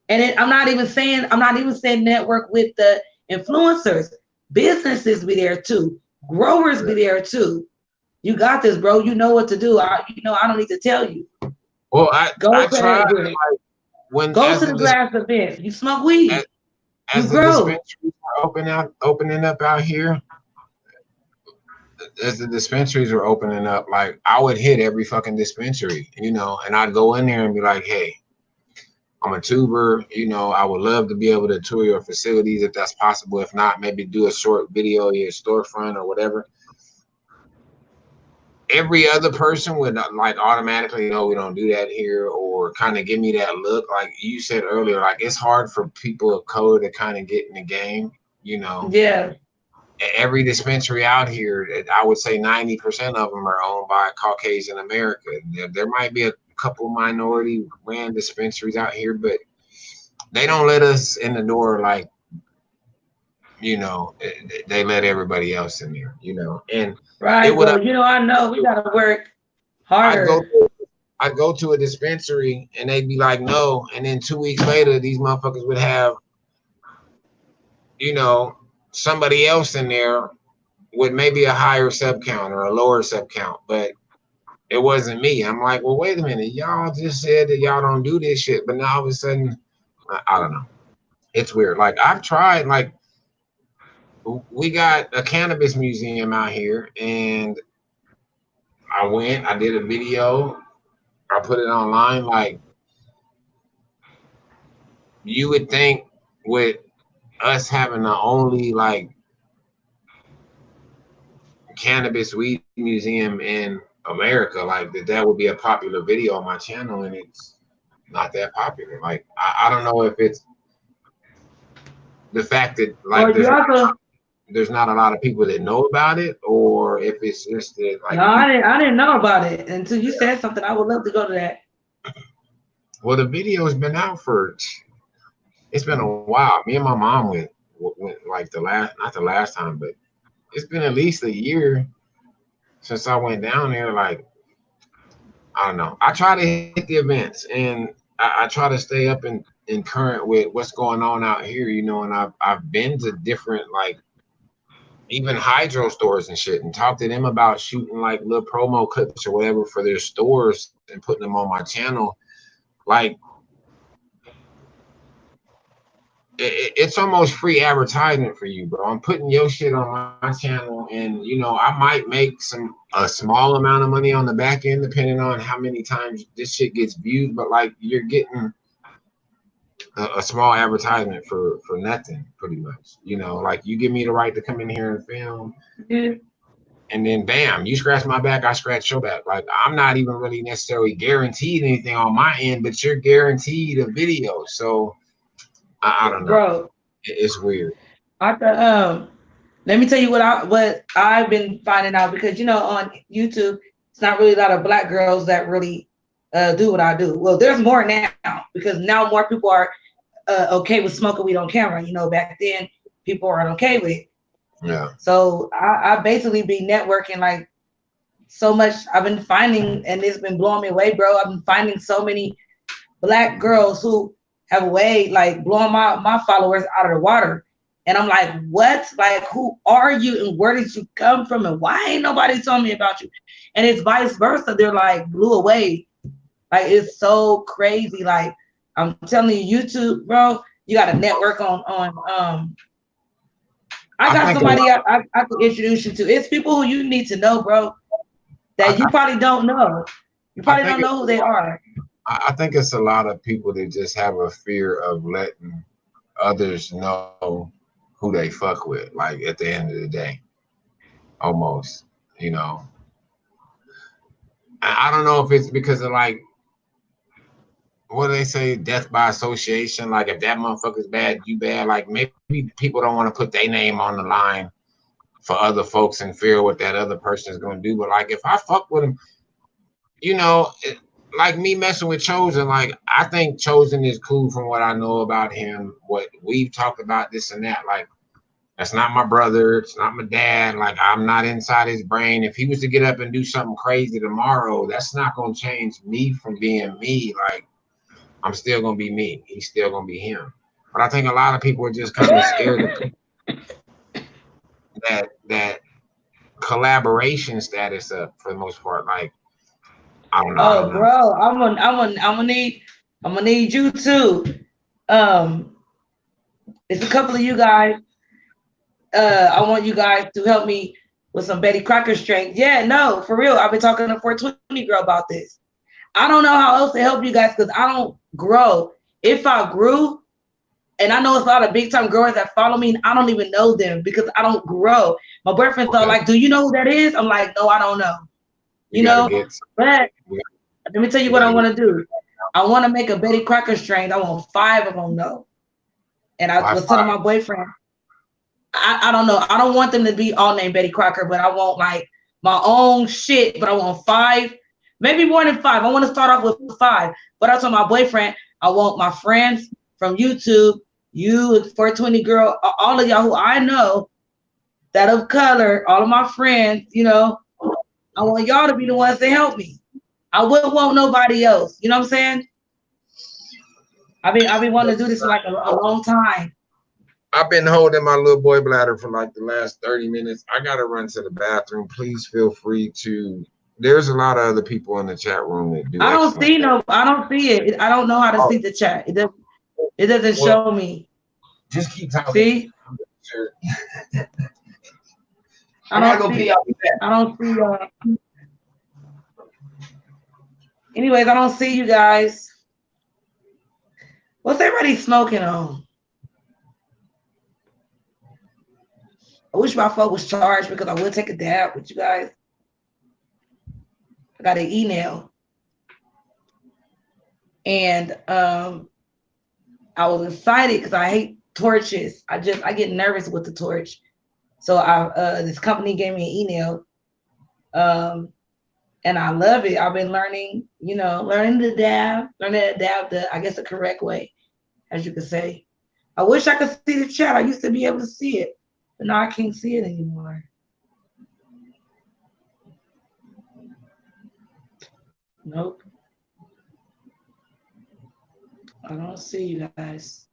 And I'm not even saying network with the influencers. Businesses be there too. Growers be there too. You got this, bro. You know what to do. I don't need to tell you. Well, I tried go to the glass event. You smoke weed. As the dispensaries are opening up out here, as the dispensaries are opening up, like I would hit every fucking dispensary, and I'd go in there and be like, hey, I'm a tuber, I would love to be able to tour your facilities if that's possible. If not, maybe do a short video of your storefront or whatever. Every other person would like automatically know we don't do that here, or kind of give me that look. Like you said earlier, like it's hard for people of color to kind of get in the game, Yeah. Every dispensary out here, I would say 90% of them are owned by Caucasian America. There might be a couple minority ran dispensaries out here, but they don't let us in the door like, they let everybody else in there, and right. I know we gotta work harder. I'd go to a dispensary and they'd be like, no, and then 2 weeks later, these motherfuckers would have, somebody else in there with maybe a higher sub count or a lower sub count, but it wasn't me. I'm like, well, wait a minute, y'all just said that y'all don't do this shit, but now all of a sudden, I don't know. It's weird. Like I've tried, like we got a cannabis museum out here, and I did a video, I put it online. Like you would think with us having the only like cannabis weed museum in America, like that would be a popular video on my channel, and it's not that popular. Like I don't know if it's the fact that like there's not a lot of people that know about it, or if it's just that like No, I didn't know about it until you said something. I would love to go to that. well, the video's been out for it's been a while. Me and my mom went like not the last time, but it's been at least a year since I went down there. Like I don't know. I try to hit the events and I try to stay up in current with what's going on out here, you know, and I've been to different like even hydro stores and shit and talk to them about shooting like little promo clips or whatever for their stores and putting them on my channel. Like it's almost free advertisement for you, bro. I'm putting your shit on my channel, and you know I might make a small amount of money on the back end, depending on how many times this shit gets viewed. But like you're getting a small advertisement for nothing, pretty much. You know, like you give me the right to come in here and film, and then bam, you scratch my back, I scratch your back. Like I'm not even really necessarily guaranteed anything on my end, but you're guaranteed a video. So I don't know. Bro, it's weird. Let me tell you what I've been finding out, because you know on YouTube it's not really a lot of black girls that really do what I do. Well, there's more now because now more people are okay with smoking weed on camera. You know, back then people aren't okay with it. Yeah. So I basically be networking like so much. I've been finding, and it's been blowing me away, bro. I've been finding so many black girls who have a way like blowing my followers out of the water. And I'm like, what? Like, who are you and where did you come from? And why ain't nobody told me about you? And it's vice versa. They're like blew away. Like, it's so crazy. Like, I'm telling you, YouTube, bro, you got to network on I got somebody I could introduce you to. It's people who you need to know, bro, that you probably don't know. You probably don't know who they are. I think it's a lot of people that just have a fear of letting others know who they fuck with, like at the end of the day, almost, you know. I don't know if it's because of like, what do they say, death by association? Like if that motherfucker's bad, you bad. Like maybe people don't want to put their name on the line for other folks and fear what that other person is going to do. But like if I fuck with him, you know, like me messing with Chosen, like I think Chosen is cool from what I know about him, what we've talked about, this and that. Like that's not my brother, it's not my dad. Like I'm not inside his brain. If he was to get up and do something crazy tomorrow, that's not gonna change me from being me. Like I'm still gonna be me. He's still gonna be him. But I think a lot of people are just kind of scared of that collaboration status up for the most part. Like I don't know. Oh, bro, I'm gonna need you too. It's a couple of you guys. I want you guys to help me with some Betty Crocker strain. Yeah, no, for real. I've been talking to 420 girl about this. I don't know how else to help you guys because I don't grow. If I grew, and I know it's a lot of big time growers that follow me, and I don't even know them because I don't grow. My boyfriend thought like, do you know who that is? I'm like, no, I don't know. You know, but let me tell you what I want to do. I want to make a Betty Crocker strain. I want 5 of them though. And I was telling my boyfriend, I don't know. I don't want them to be all named Betty Crocker, but I want like my own shit. But I want 5, maybe more than 5. I want to start off with 5. But I told my boyfriend, I want my friends from YouTube, you, 420 girl, all of y'all who I know that of color, all of my friends, you know, I want y'all to be the ones to help me. I wouldn't want nobody else. You know what I'm saying? I've been wanting to do this for like a long time. I've been holding my little boy bladder for like the last 30 minutes. I gotta run to the bathroom. Please feel free to. There's a lot of other people in the chat room that do. I don't see it. I don't know how to see the chat. It doesn't show me. Just keep talking. See? Sure. I don't see. Anyways, I don't see you guys. What's everybody smoking on? I wish my phone was charged because I would take a dab with you guys. I got an email. And I was excited because I hate torches. I get nervous with the torch. So this company gave me an email, and I love it. I've been learning, learning to dab I guess the correct way, as you could say. I wish I could see the chat. I used to be able to see it, but now I can't see it anymore. Nope. I don't see you guys.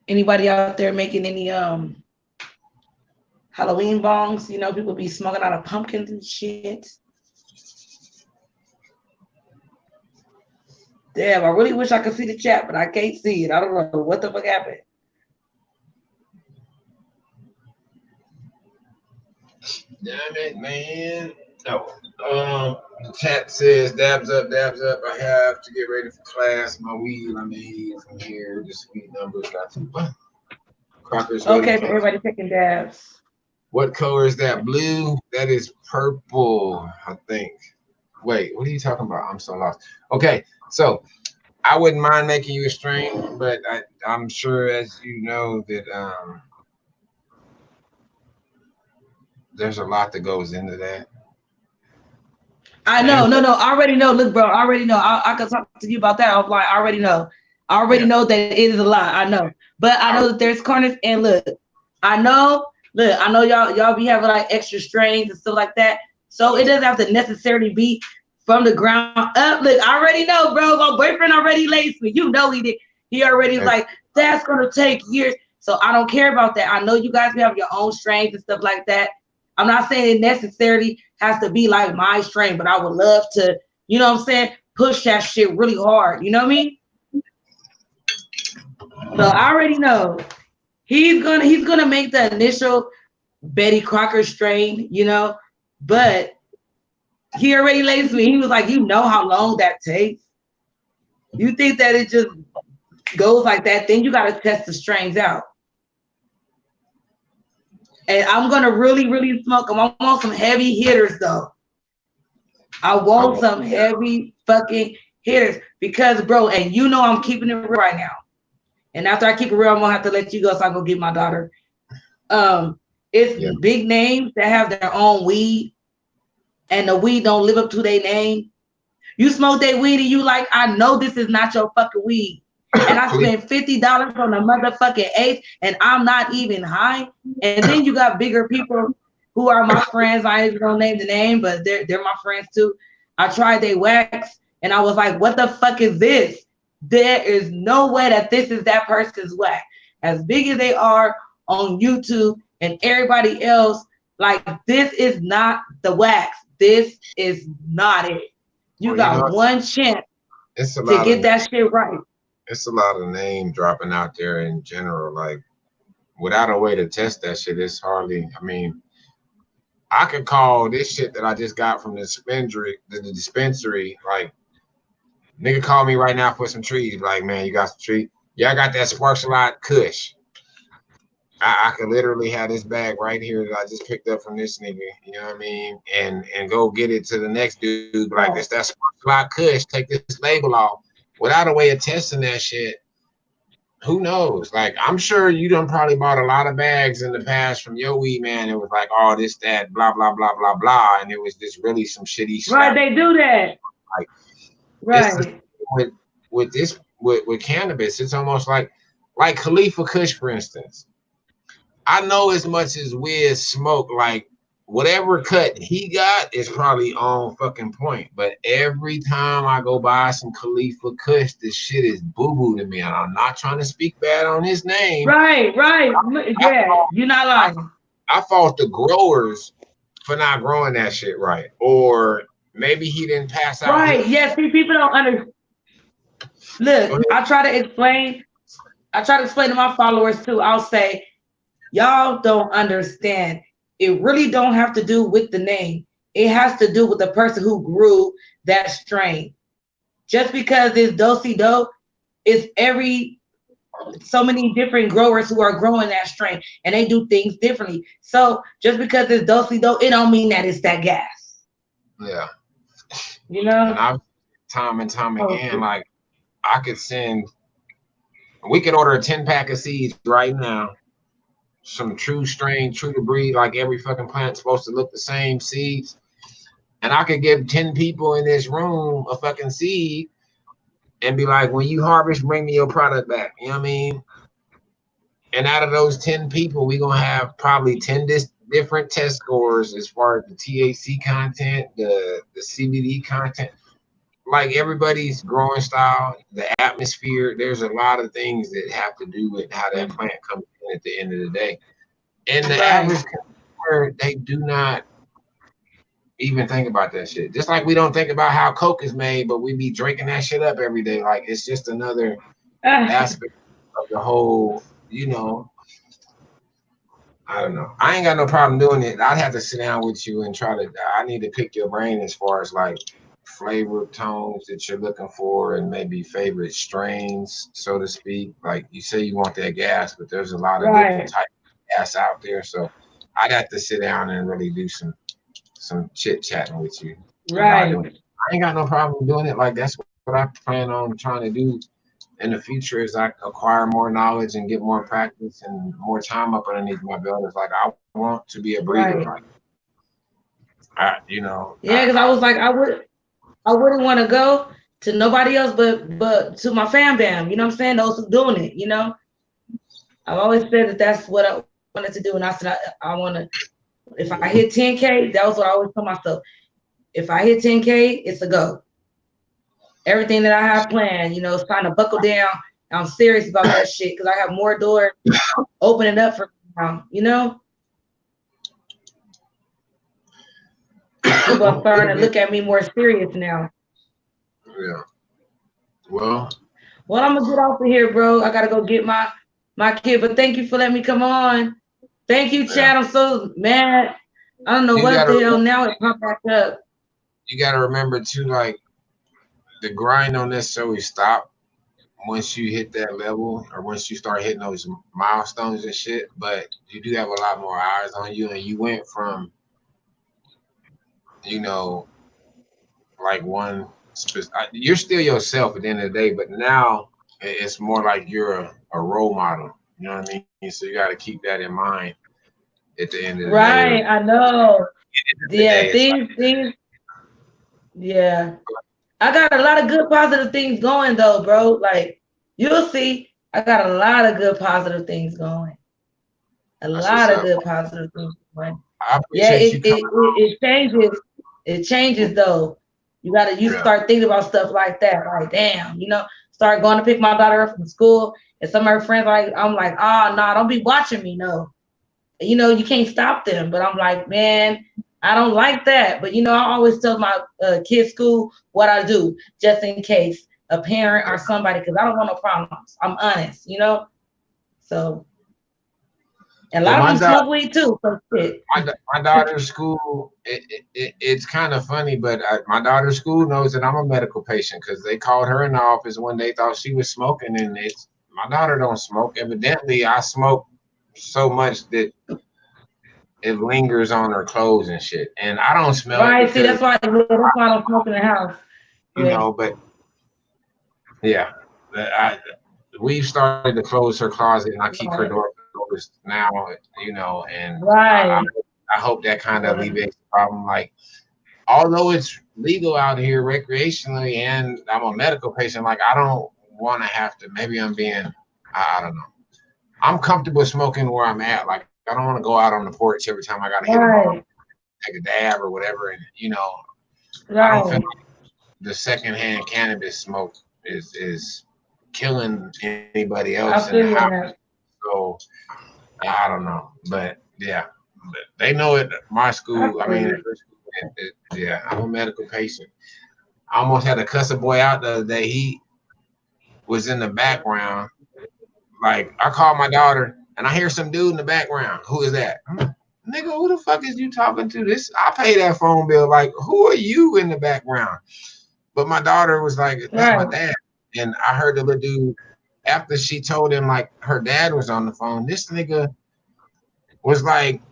Anybody out there making any Halloween bongs? People be smoking out of pumpkins and shit. Damn, I really wish I could see the chat, but I can't see it. I don't know what the fuck happened. Damn it, man. Oh, the chat says dabs up, dabs up. I have to get ready for class. My weed I made from here. The sweet numbers got to Crockers. Okay, so everybody taking dabs. What color is that? Blue? That is purple, I think. Wait, what are you talking about? I'm so lost. Okay, so I wouldn't mind making you a strain, but I'm sure, as you know, that there's a lot that goes into that. I know, no, I already know. Look, bro, I already know. I could talk to you about that offline. I already know. I already know that it is a lot. I know, but I know that there's corners. And look, I know y'all be having like extra strains and stuff like that. So it doesn't have to necessarily be from the ground up. Look, I already know, bro. My boyfriend already laced me. You know he did. He already like, that's gonna take years. So I don't care about that. I know you guys have your own strains and stuff like that. I'm not saying it necessarily has to be like my strain, but I would love to, you know what I'm saying, push that shit really hard. You know what I mean? So I already know he's gonna make the initial Betty Crocker strain, but he already laced me. He was like, you know how long that takes? You think that it just goes like that? Then you gotta test the strains out. And I'm gonna really, really smoke them. I want some heavy hitters though. I want some heavy fucking hitters because, bro, and I'm keeping it real right now. And after I keep it real, I'm gonna have to let you go so I can go get my daughter. It's big names that have their own weed, and the weed don't live up to their name. You smoke that weed and you like, I know this is not your fucking weed. And I spent $50 on a motherfucking eighth, and I'm not even high. And then you got bigger people who are my friends. I ain't even gonna name the name, but they're my friends too. I tried their wax, and I was like, what the fuck is this? There is no way that this is that person's wax. As big as they are on YouTube and everybody else, like, this is not the wax. This is not it. You got one chance to get that shit right. It's a lot of name dropping out there in general. Like, without a way to test that shit, it's hardly. I mean, I could call this shit that I just got from the dispensary. Like, nigga, call me right now for some trees. Like, man, you got some trees? Yeah, I got that Sparks a Lot Kush. I could literally have this bag right here that I just picked up from this nigga. You know what I mean? And go get it to the next dude. Like, this that Sparks a Lot Kush. Take this label off. Without a way of testing that shit, who knows? Like, I'm sure you done probably bought a lot of bags in the past from your weed man. It was like, oh, this, that, blah, blah, blah, blah, blah. And it was just really some shitty stuff. Right, they do that. Like, right. With cannabis, it's almost like Khalifa Kush, for instance. I know as much as Wiz smoke, like, whatever cut he got is probably on fucking point. But every time I go buy some Khalifa Kush, this shit is boo-boo to me. And I'm not trying to speak bad on his name. Right. You're not lying. I fault the growers for not growing that shit right. Or maybe he didn't pass out. Right. Yes, see, people don't understand. Look, I try to explain to my followers too. I'll say, y'all don't understand. It really don't have to do with the name. It has to do with the person who grew that strain. Just because it's do-si-do, it's so many different growers who are growing that strain, and they do things differently. So just because it's do-si-do, it don't mean that it's that gas. Yeah. You know? And I've time and time Oh, again, like I could send, we could order a 10-pack of seeds right now. Some true strain, true to breed, like every fucking plant's supposed to look the same seeds. And I could give 10 people in this room a fucking seed and be like, when you harvest, bring me your product back. You know what I mean? And out of those 10 people, we're gonna have probably 10 different test scores as far as the THC content, the CBD content, like everybody's growing style, the atmosphere. There's a lot of things that have to do with how that plant comes in at the end of the day. And the right. average consumer, they do not even think about that shit. Just like we don't think about how Coke is made, but we be drinking that shit up every day. Like it's just another Ah, aspect of the whole, you know. I don't know. I ain't got no problem doing it. I'd have to sit down with you and try to. I need to pick your brain as far as like flavor tones that you're looking for and maybe favorite strains, so to speak. Like you say, you want that gas, but there's a lot of different right, types of gas out there. So I'd have to sit down and really do some chit chatting with you about doing it. right. I ain't got no problem doing it. Like that's what I plan on trying to do in the future as I acquire more knowledge and get more practice and more time up underneath my belt. It's like I want to be a breeder. Right. Like I, you know, Yeah, because I was like, I wouldn't want to go to nobody else but to my fam bam. You know what I'm saying? Those who doing it. You know, I've always said that that's what I wanted to do, and I said I want to. If I hit 10K, that was what I always told myself. If I hit 10K, it's a go. Everything that I have planned, you know, it's time to buckle down. I'm serious about that shit because I have more doors opening up for me now. You know, people are starting it'll to be, look at me more serious now. yeah. Well, Well, I'm gonna get off of here, bro. I gotta go get my kid. But thank you for letting me come on. Thank you, yeah. Chad. I'm so mad. I don't know You what gotta the hell now it popped back up. you gotta remember too, like the grind don't necessarily stop once you hit that level or once you start hitting those milestones and shit. But you do have a lot more eyes on you, and you went from, you know, like you're still yourself at the end of the day, but now it's more like you're a role model. You know what I mean? So you got to keep that in mind at the end of the day. Or Right, I know. the Yeah, day, it's like things. Yeah, I got a lot of good positive things going though, bro. Like you'll see, I got a lot of good positive things going. A that's what's lot of up. good positive things going. I Yeah, appreciate you coming. it changes. It changes though. You Yeah, start thinking about stuff like that. Like, damn, you know, start going to pick my daughter up from school, and some of her friends like, I'm like, oh no, don't be watching me, no. You know, you can't stop them. But I'm like, man, I don't like that. But you know, I always tell my kids' school what I do, just in case a parent or somebody, because I don't want no problems. I'm honest, you know. So, and a well, lot of them smoke weed too. So shit. my daughter's school, it's kind of funny, but my daughter's school knows that I'm a medical patient because they called her in the office when they thought she was smoking, and it's my daughter don't smoke. Evidently, I smoke so much that it lingers on her clothes and shit, and I don't smell it Right. See, because that's why I don't smoke in the house. you Yeah. know. But yeah, we've started to close her closet, and I keep her Right. door closed now, you know, and Right. I hope that kind of Right. alleviates the problem. Like, although it's legal out here recreationally, and I'm a medical patient, like I don't want to have to. Maybe I'm being, I don't know. I'm comfortable smoking where I'm at. Like I don't want to go out on the porch every time I got to hit a bong, Right. take a dab or whatever. And you know, I don't feel Right. like the secondhand cannabis smoke is killing anybody else I in the feel you on house. that. So I don't know, but yeah, but they know it. My I school, I feel mean, you. yeah, I'm a medical patient. I almost had to cuss a boy out the other day. He was in the background. Like I called my daughter, and I hear some dude in the background. Who is that? I'm like, nigga, who the fuck is you talking to? This I pay that phone bill. Like, who are you in the background? But my daughter was like, that's my Right. dad. And I heard the little dude after she told him like her dad was on the phone. This nigga was like,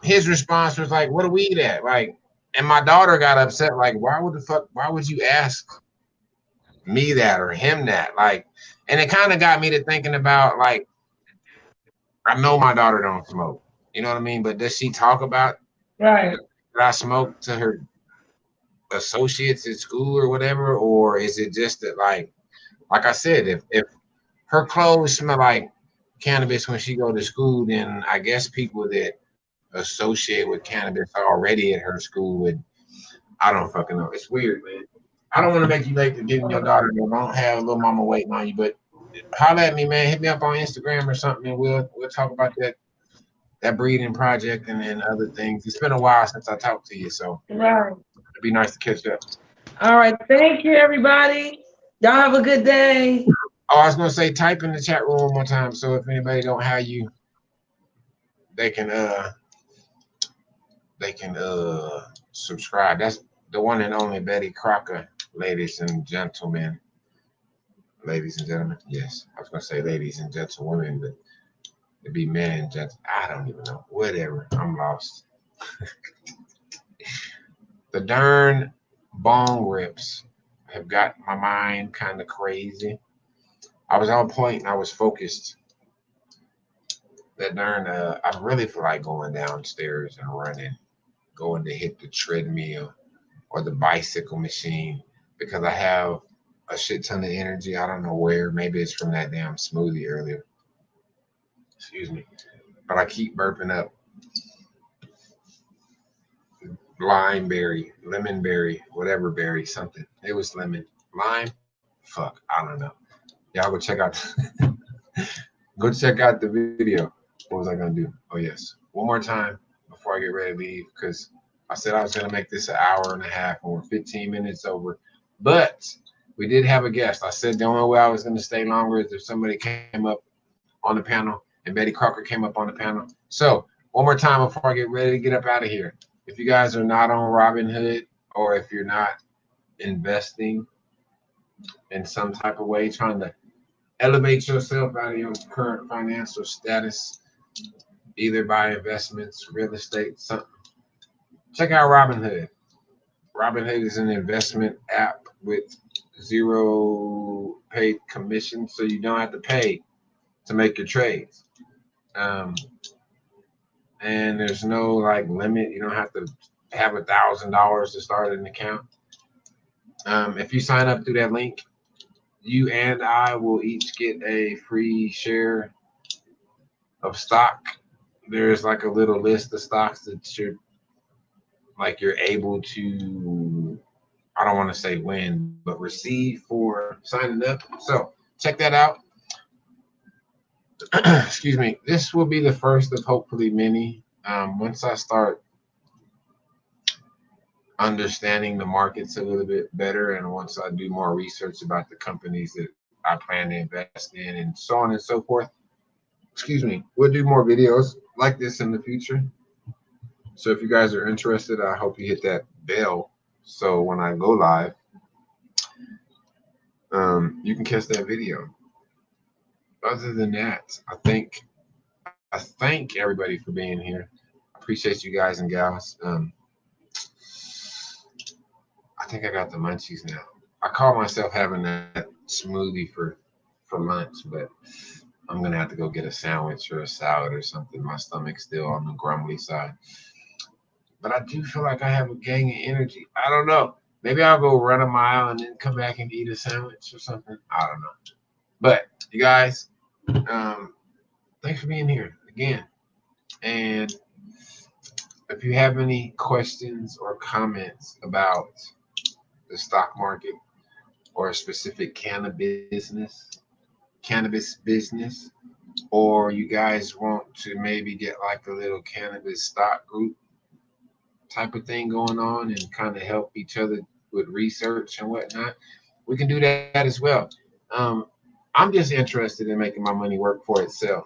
his response was like, "What a weed at?" Like, And my daughter got upset, like, why would you ask me that or him that? Like, and it kind of got me to thinking about, like, I know my daughter don't smoke. You know what I mean? But does she talk about Right. that I smoke to her associates at school or whatever? Or is it just that, like I said, if her clothes smell like cannabis when she go to school, then I guess people that associate with cannabis already at her school would, I don't fucking know. It's weird, man. I don't want to make you late to getting your daughter. No, don't have little mama waiting on you, but holler at me, man. Hit me up on Instagram or something, and we'll talk about that breeding project and then other things. It's been a while since I talked to you, so Right. it'd be nice to catch up. All right. Thank you, everybody. Y'all have a good day. Oh, I was gonna say, type in the chat room one more time, so if anybody don't have you, they can subscribe. That's the one and only Betty Crocker, ladies and gentlemen. Ladies and gentlemen, yes, I was gonna say ladies and gentlewomen, but it'd be men and gentlemen. I don't even know. Whatever. I'm lost. The darn bong rips have got my mind kind of crazy. I was on point and I was focused. That darn, I really feel like going downstairs and running, going to hit the treadmill or the bicycle machine because I have a shit ton of energy. I don't know where. Maybe it's from that damn smoothie earlier. Excuse me. But I keep burping up limeberry, lemonberry, whatever berry, something. It was lemon. Lime? Fuck. I don't know. Y'all go check out go check out the video. What was I gonna do? Oh yes. One more time before I get ready to leave, because I said I was gonna make this an hour and a half and we're 15 minutes over. But we did have a guest. I said the only way I was gonna stay longer is if somebody came up on the panel, and Betty Crocker came up on the panel. So one more time before I get ready to get up out of here. If you guys are not on Robinhood, or if you're not investing in some type of way, trying to elevate yourself out of your current financial status, either by investments, real estate, something, check out Robinhood. Robinhood is an investment app with zero paid commission, so you don't have to pay to make your trades. Um, and there's no like limit. You don't have to have $1,000 to start an account. If you sign up through that link, you and I will each get a free share of stock. There's like a little list of stocks that you're able to, I don't want to say win, but receive for signing up. So check that out. Excuse me. This will be the first of hopefully many. Once I start understanding the markets a little bit better, and once I do more research about the companies that I plan to invest in, and so on and so forth. Excuse me. We'll do more videos like this in the future. So if you guys are interested, I hope you hit that bell so when I go live, you can catch that video. Other than that, I thank everybody for being here. I appreciate you guys and gals. I think I got the munchies now. I call myself having that smoothie for lunch, but I'm gonna have to go get a sandwich or a salad or something. My stomach's still on the grumbly side. But I do feel like I have a gang of energy. I don't know. Maybe I'll go run a mile and then come back and eat a sandwich or something. I don't know. But you guys, thanks for being here again. And if you have any questions or comments about the stock market or a specific cannabis business, or you guys want to maybe get like a little cannabis stock group type of thing going on and kind of help each other with research and whatnot, we can do that as well. Um, I'm just interested in making my money work for itself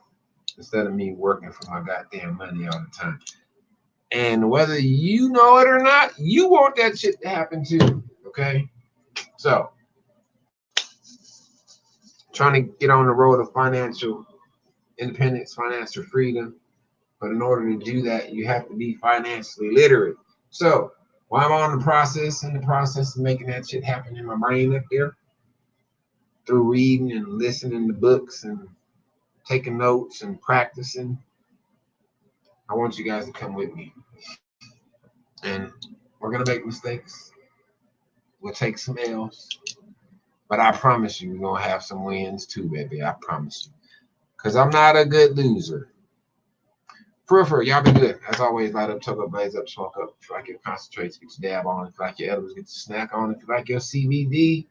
instead of me working for my goddamn money all the time. And whether you know it or not, you want that shit to happen too. Okay? So, trying to get on the road of financial independence, financial freedom. But in order to do that, you have to be financially literate. So, While I'm in the process of making that shit happen in my brain up there, through reading and listening to books and taking notes and practicing, I want you guys to come with me. And we're gonna make mistakes. We'll take some L's. But I promise you, we're gonna have some wins too, baby. I promise you. Cause I'm not a good loser. For y'all be good. As always, light up, tuck up, blaze up, smoke up. If you like your concentrates, get your dab on. If you like your edibles, get your snack on. If you like your CBD,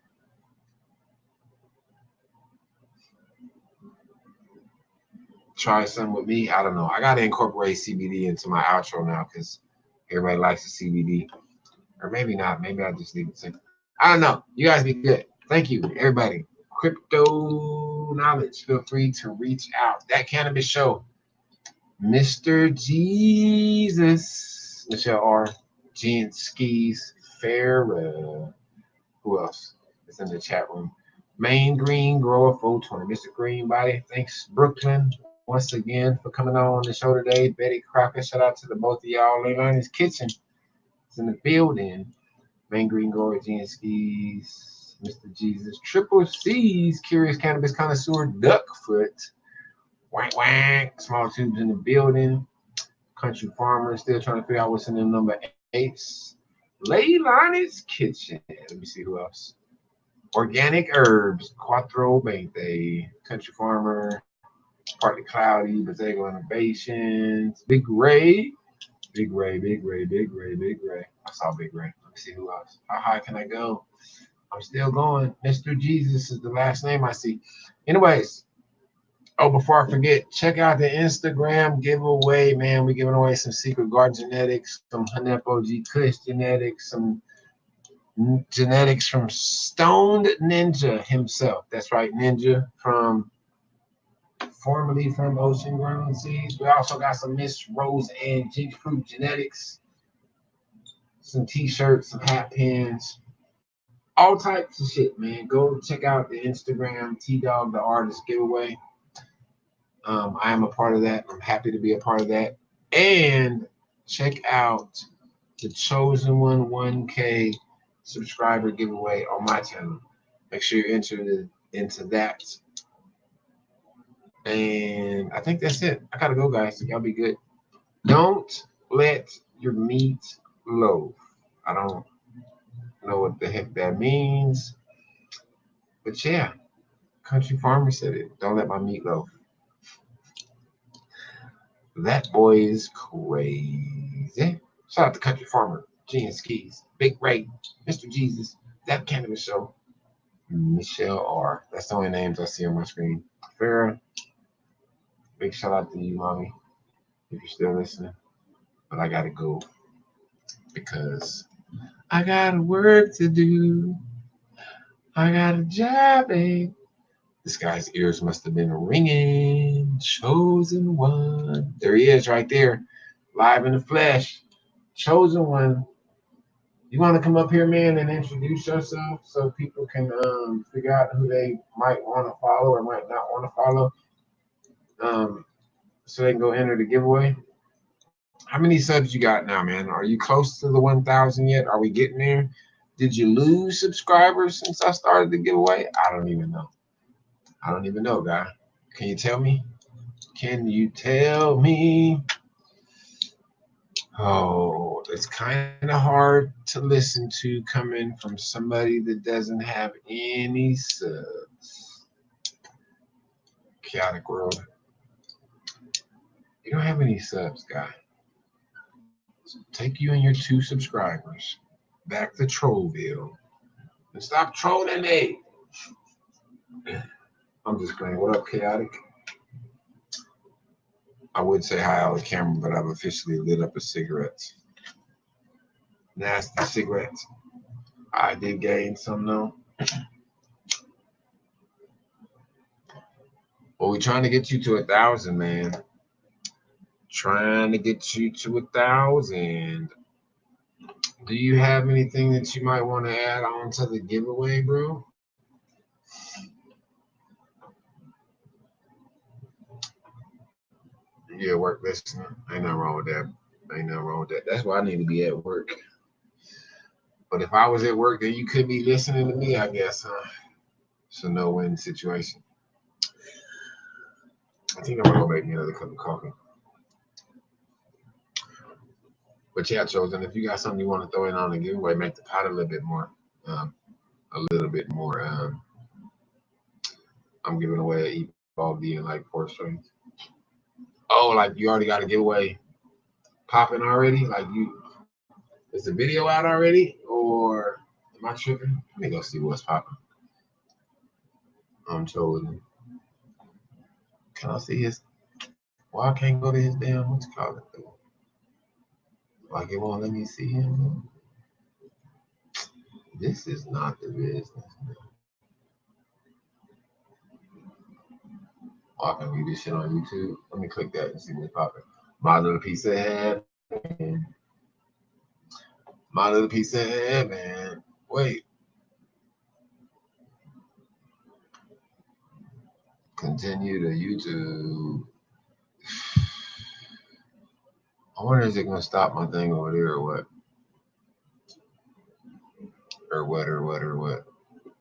try some with me. I don't know. I gotta incorporate CBD into my outro now because everybody likes the CBD. Or maybe not. Maybe I'll just leave it simple. I don't know. You guys be good. Thank you, everybody. Crypto knowledge. Feel free to reach out. That Cannabis Show. Mr. Jesus. Michelle R. Jen Skis. Farrah. Who else is in the chat room? Main Green Grower 420. Mr. Greenbody. Thanks, Brooklyn, once again for coming on the show today. Betty Crocker. Shout out to the both of y'all. Leilani's Kitchen is in the building. Main Green Grower, Jen Skis, Mr. Jesus, Triple C's, Curious Cannabis Connoisseur, Duckfoot, Wank Wank, Small Tubes in the building, Country Farmer, still trying to figure out what's in the number 8s, Leilani's Kitchen, let me see who else, Organic Herbs, Quattro Veinte, Country Farmer, Partly Cloudy, Bazego Innovations, Big Ray, Big Ray. I saw Big Ray. Let me see who else. How high can I go? I'm still going. Mr. Jesus is the last name I see. Anyways, before I forget, check out the Instagram giveaway, man. We're giving away some Secret Garden genetics, some Hanepo G Kush genetics, some genetics from Stoned Ninja himself. That's right, Ninja formerly from Ocean Grown Seeds. We also got some Miss Rose and Jinx Fruit genetics, some t-shirts, some hat pins, all types of shit, man. Go check out the Instagram T-Dog the Artist giveaway. I am a part of that. I'm happy to be a part of that. And check out the Chosen One 1K subscriber giveaway on my channel. Make sure you're entered into that. And I think that's it. I gotta go, guys. So y'all be good. Don't let your meat loaf. I don't know what the heck that means. But yeah, Country Farmer said it. Don't let my meat loaf. That boy is crazy. Shout out to Country Farmer, Gene Skis, Big Ray, Mr. Jesus, That Cannabis Show, Michelle R. That's the only names I see on my screen. Farrah, big shout out to you, mommy, if you're still listening. But I gotta go because I got work to do. I got a job, babe. This guy's ears must have been ringing. Chosen One. There he is right there, live in the flesh. Chosen One. You want to come up here, man, and introduce yourself so people can figure out who they might want to follow or might not want to follow, so they can go enter the giveaway. How many subs you got now, man? Are you close to the 1,000 yet? Are we getting there? Did you lose subscribers since I started the giveaway? I don't even know. Guy. Can you tell me? Oh, it's kind of hard to listen to coming from somebody that doesn't have any subs. Chaotic world. You don't have any subs, guy. So take you and your 2 subscribers back to Trollville and stop trolling me. I'm just playing. What up, Chaotic? I would say hi on the camera, but I've officially lit up a cigarette. Nasty cigarettes. I did gain some though. Well, we're trying to get you to 1,000, man. Trying to get you to 1,000. Do you have anything that you might want to add on to the giveaway, bro? Yeah, work listening. Ain't nothing wrong with that. That's why I need to be at work. But if I was at work, then you could be listening to me, I guess, huh? It's a no-win situation. I think I'm gonna go make me another cup of coffee. But yeah, Chosen, if you got something you want to throw in on the giveaway, make the pot a little bit more. I'm giving away an E-Ball D and like 4 strings. Oh, like you already got a giveaway popping already? Like is the video out already? Or am I tripping? Let me go see what's popping. I'm Chosen. Can I see his? Well, I can't go to his damn, what's it called? Like it won't let me see him. This is not the business, man. Oh, I can read this shit on YouTube. Let me click that and see what's popping. My little piece of heaven. My little piece of heaven. Wait. Continue to YouTube. I wonder is it gonna stop my thing over there or what? Or what?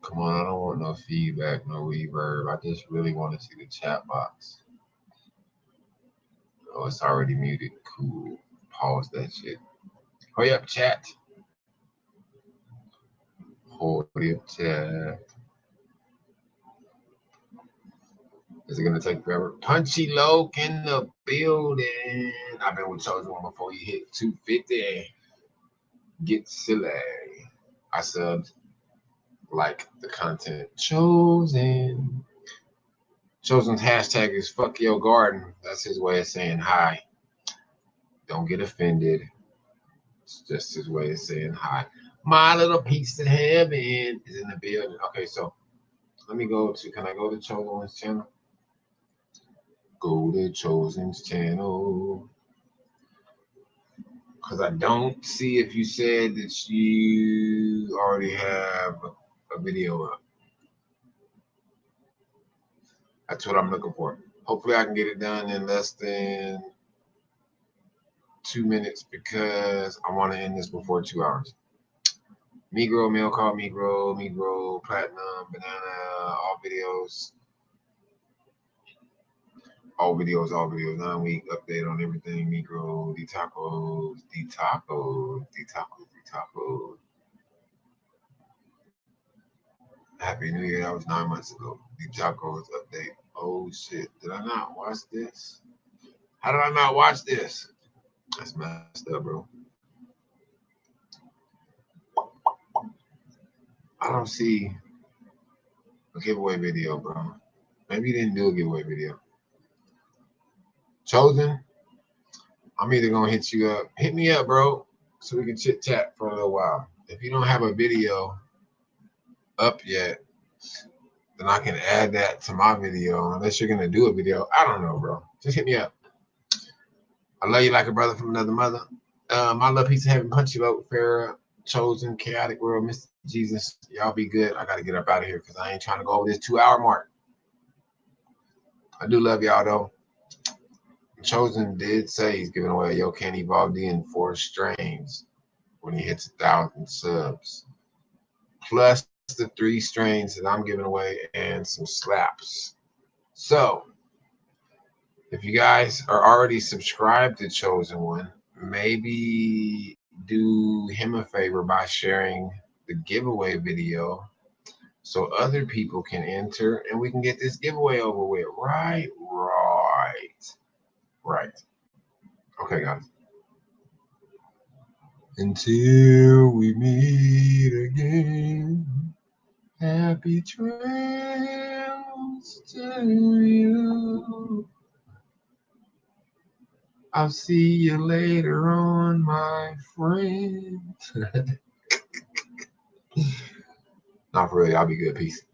Come on, I don't want no feedback, no reverb. I just really want to see the chat box. Oh, it's already muted. Cool. Pause that shit. Hurry up, chat. Hurry up, chat. Is it gonna take forever? Punchy Loke in the building. I've been with Chosen One before you hit 250. Get silly. I subbed, like the content. Chosen's hashtag is fuck your garden. That's his way of saying hi. Don't get offended. It's just his way of saying hi. My little piece of heaven is in the building. Okay, so let me go to, can I go to Chosen One's channel? Go to Chosen's channel. Because I don't see if you said that you already have a video up. That's what I'm looking for. Hopefully I can get it done in less than 2 minutes because I want to end this before 2 hours. Migro, mail call, Migro, platinum, banana, all videos. All videos, 9-week update on everything. Migro, D-Tacos. Happy New Year, that was 9 months ago. D-Tacos update. Oh shit, did I not watch this? How did I not watch this? That's messed up, bro. I don't see a giveaway video, bro. Maybe you didn't do a giveaway video. Chosen, I'm either gonna hit you up. Hit me up, bro, so we can chit chat for a little while. If you don't have a video up yet, then I can add that to my video. Unless you're gonna do a video, I don't know, bro. Just hit me up. I love you like a brother from another mother. My love, piece of heaven, Punchy Loke, Farrah, Chosen, Chaotic World, Mr. Jesus. Y'all be good. I gotta get up out of here because I ain't trying to go over this 2-hour mark. I do love y'all though. Chosen did say he's giving away a Yo Candy Baldi and 4 strains when he hits 1,000 subs. Plus the 3 strains that I'm giving away and some slaps. So if you guys are already subscribed to Chosen One, maybe do him a favor by sharing the giveaway video so other people can enter and we can get this giveaway over with. Right. Okay, guys. Until we meet again, happy trails to you. I'll see you later on, my friend. Not for real. Y'all be good. Peace.